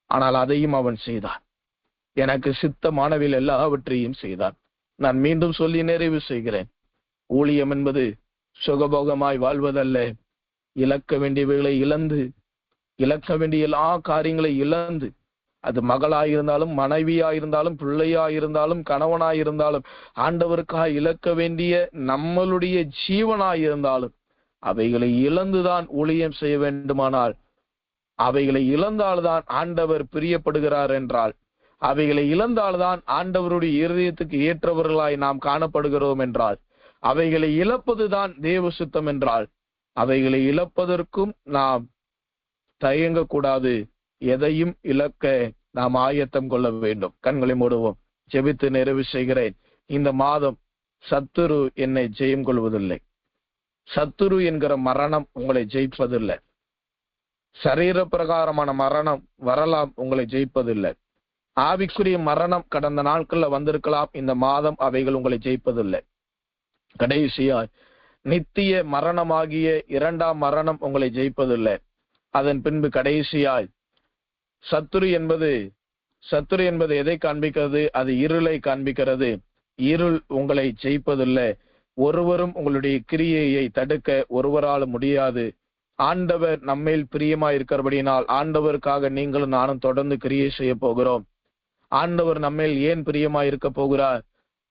ஆனால் அதையும் அவன் செய்தான். எனக்கு சித்தமானவில் எல்லாவற்றையும் செய்தான். நான் மீண்டும் சொல்லி நிறைவு செய்கிறேன். ஊழியம் என்பது சுகபோகமாய் வாழ்வதல்ல. இழக்க வேண்டியவைகளை இழந்து, இழக்க வேண்டிய எல்லா காரியங்களை இழந்து, அது மகளாயிருந்தாலும், மனைவியாயிருந்தாலும், பிள்ளையாயிருந்தாலும், கணவனாயிருந்தாலும், ஆண்டவருக்காக இழக்க வேண்டிய நம்மளுடைய ஜீவனாயிருந்தாலும் அவைகளை இழந்துதான் ஊழியம் செய்ய வேண்டுமானால், அவைகளை இழந்தால்தான் ஆண்டவர் பிரியப்படுகிறார் என்றால், அவைகளை இழந்தால்தான் ஆண்டவருடைய இருதயத்துக்கு ஏற்றவர்களாய் நாம் காணப்படுகிறோம் என்றால், அவைகளை இழப்பதுதான் தேவ சுத்தம் என்றால், அவைகளை இழப்பதற்கும் நாம் தயங்கக்கூடாது. எதையும் இழக்க நாம் ஆயத்தம் கொள்ள வேண்டும். கண்களை மூடுவோம், ஜெபித்து நிறைவு செய்கிறேன். இந்த மாதம் சத்துரு என்னை ஜெயம் கொள்வதில்லை. சத்துரு என்கிற மரணம் உங்களை ஜெயிப்பதில்லை. சரீர பிரகாரமான மரணம் வரலாம், உங்களை ஜெயிப்பதில்லை. ஆவிக்குரிய மரணம் கடந்த நாட்கள்ல வந்திருக்கலாம், இந்த மாதம் அவைகள் உங்களை ஜெயிப்பதில்லை. கடைசியாய் நித்திய மரணமாகிய இரண்டாம் மரணம் உங்களை ஜெயிப்பதில்லை. அதன் பின்பு கடைசியாய் சத்துரு என்பது எதை காண்பிக்கிறது? அது இருளை காண்பிக்கிறது. இருள் உங்களை ஜெயிப்பதில்லை. ஒருவரும் உங்களுடைய கிரியையை தடுக்க ஒருவரால் முடியாது. ஆண்டவர் நம்மேல் பிரியமா இருக்கிறபடினால் ஆண்டவருக்காக நீங்களும் நானும் தொடர்ந்து கிரியை செய்ய போகிறோம். ஆண்டவர் நம்மேல் ஏன் பிரியமா இருக்க போகிறார்?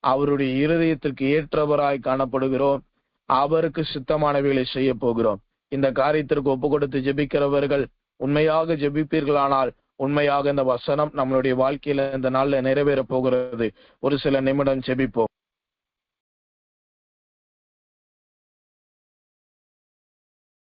அவருடைய இருதயத்திற்கு ஏற்றவராய் காணப்படுகிறோம். அவருக்கு சித்தமானவைகளை செய்ய போகிறோம். இந்த காரியத்திற்கு ஒப்பு கொடுத்து ஜெபிக்கிறவர்கள் உண்மையாக ஜெபிப்பீர்களானால் உண்மையாக இந்த வசனம் நம்மளுடைய வாழ்க்கையில இந்த நாள்ல நிறைவேற போகிறது. ஒரு சில நிமிடம் ஜெபிப்போம்.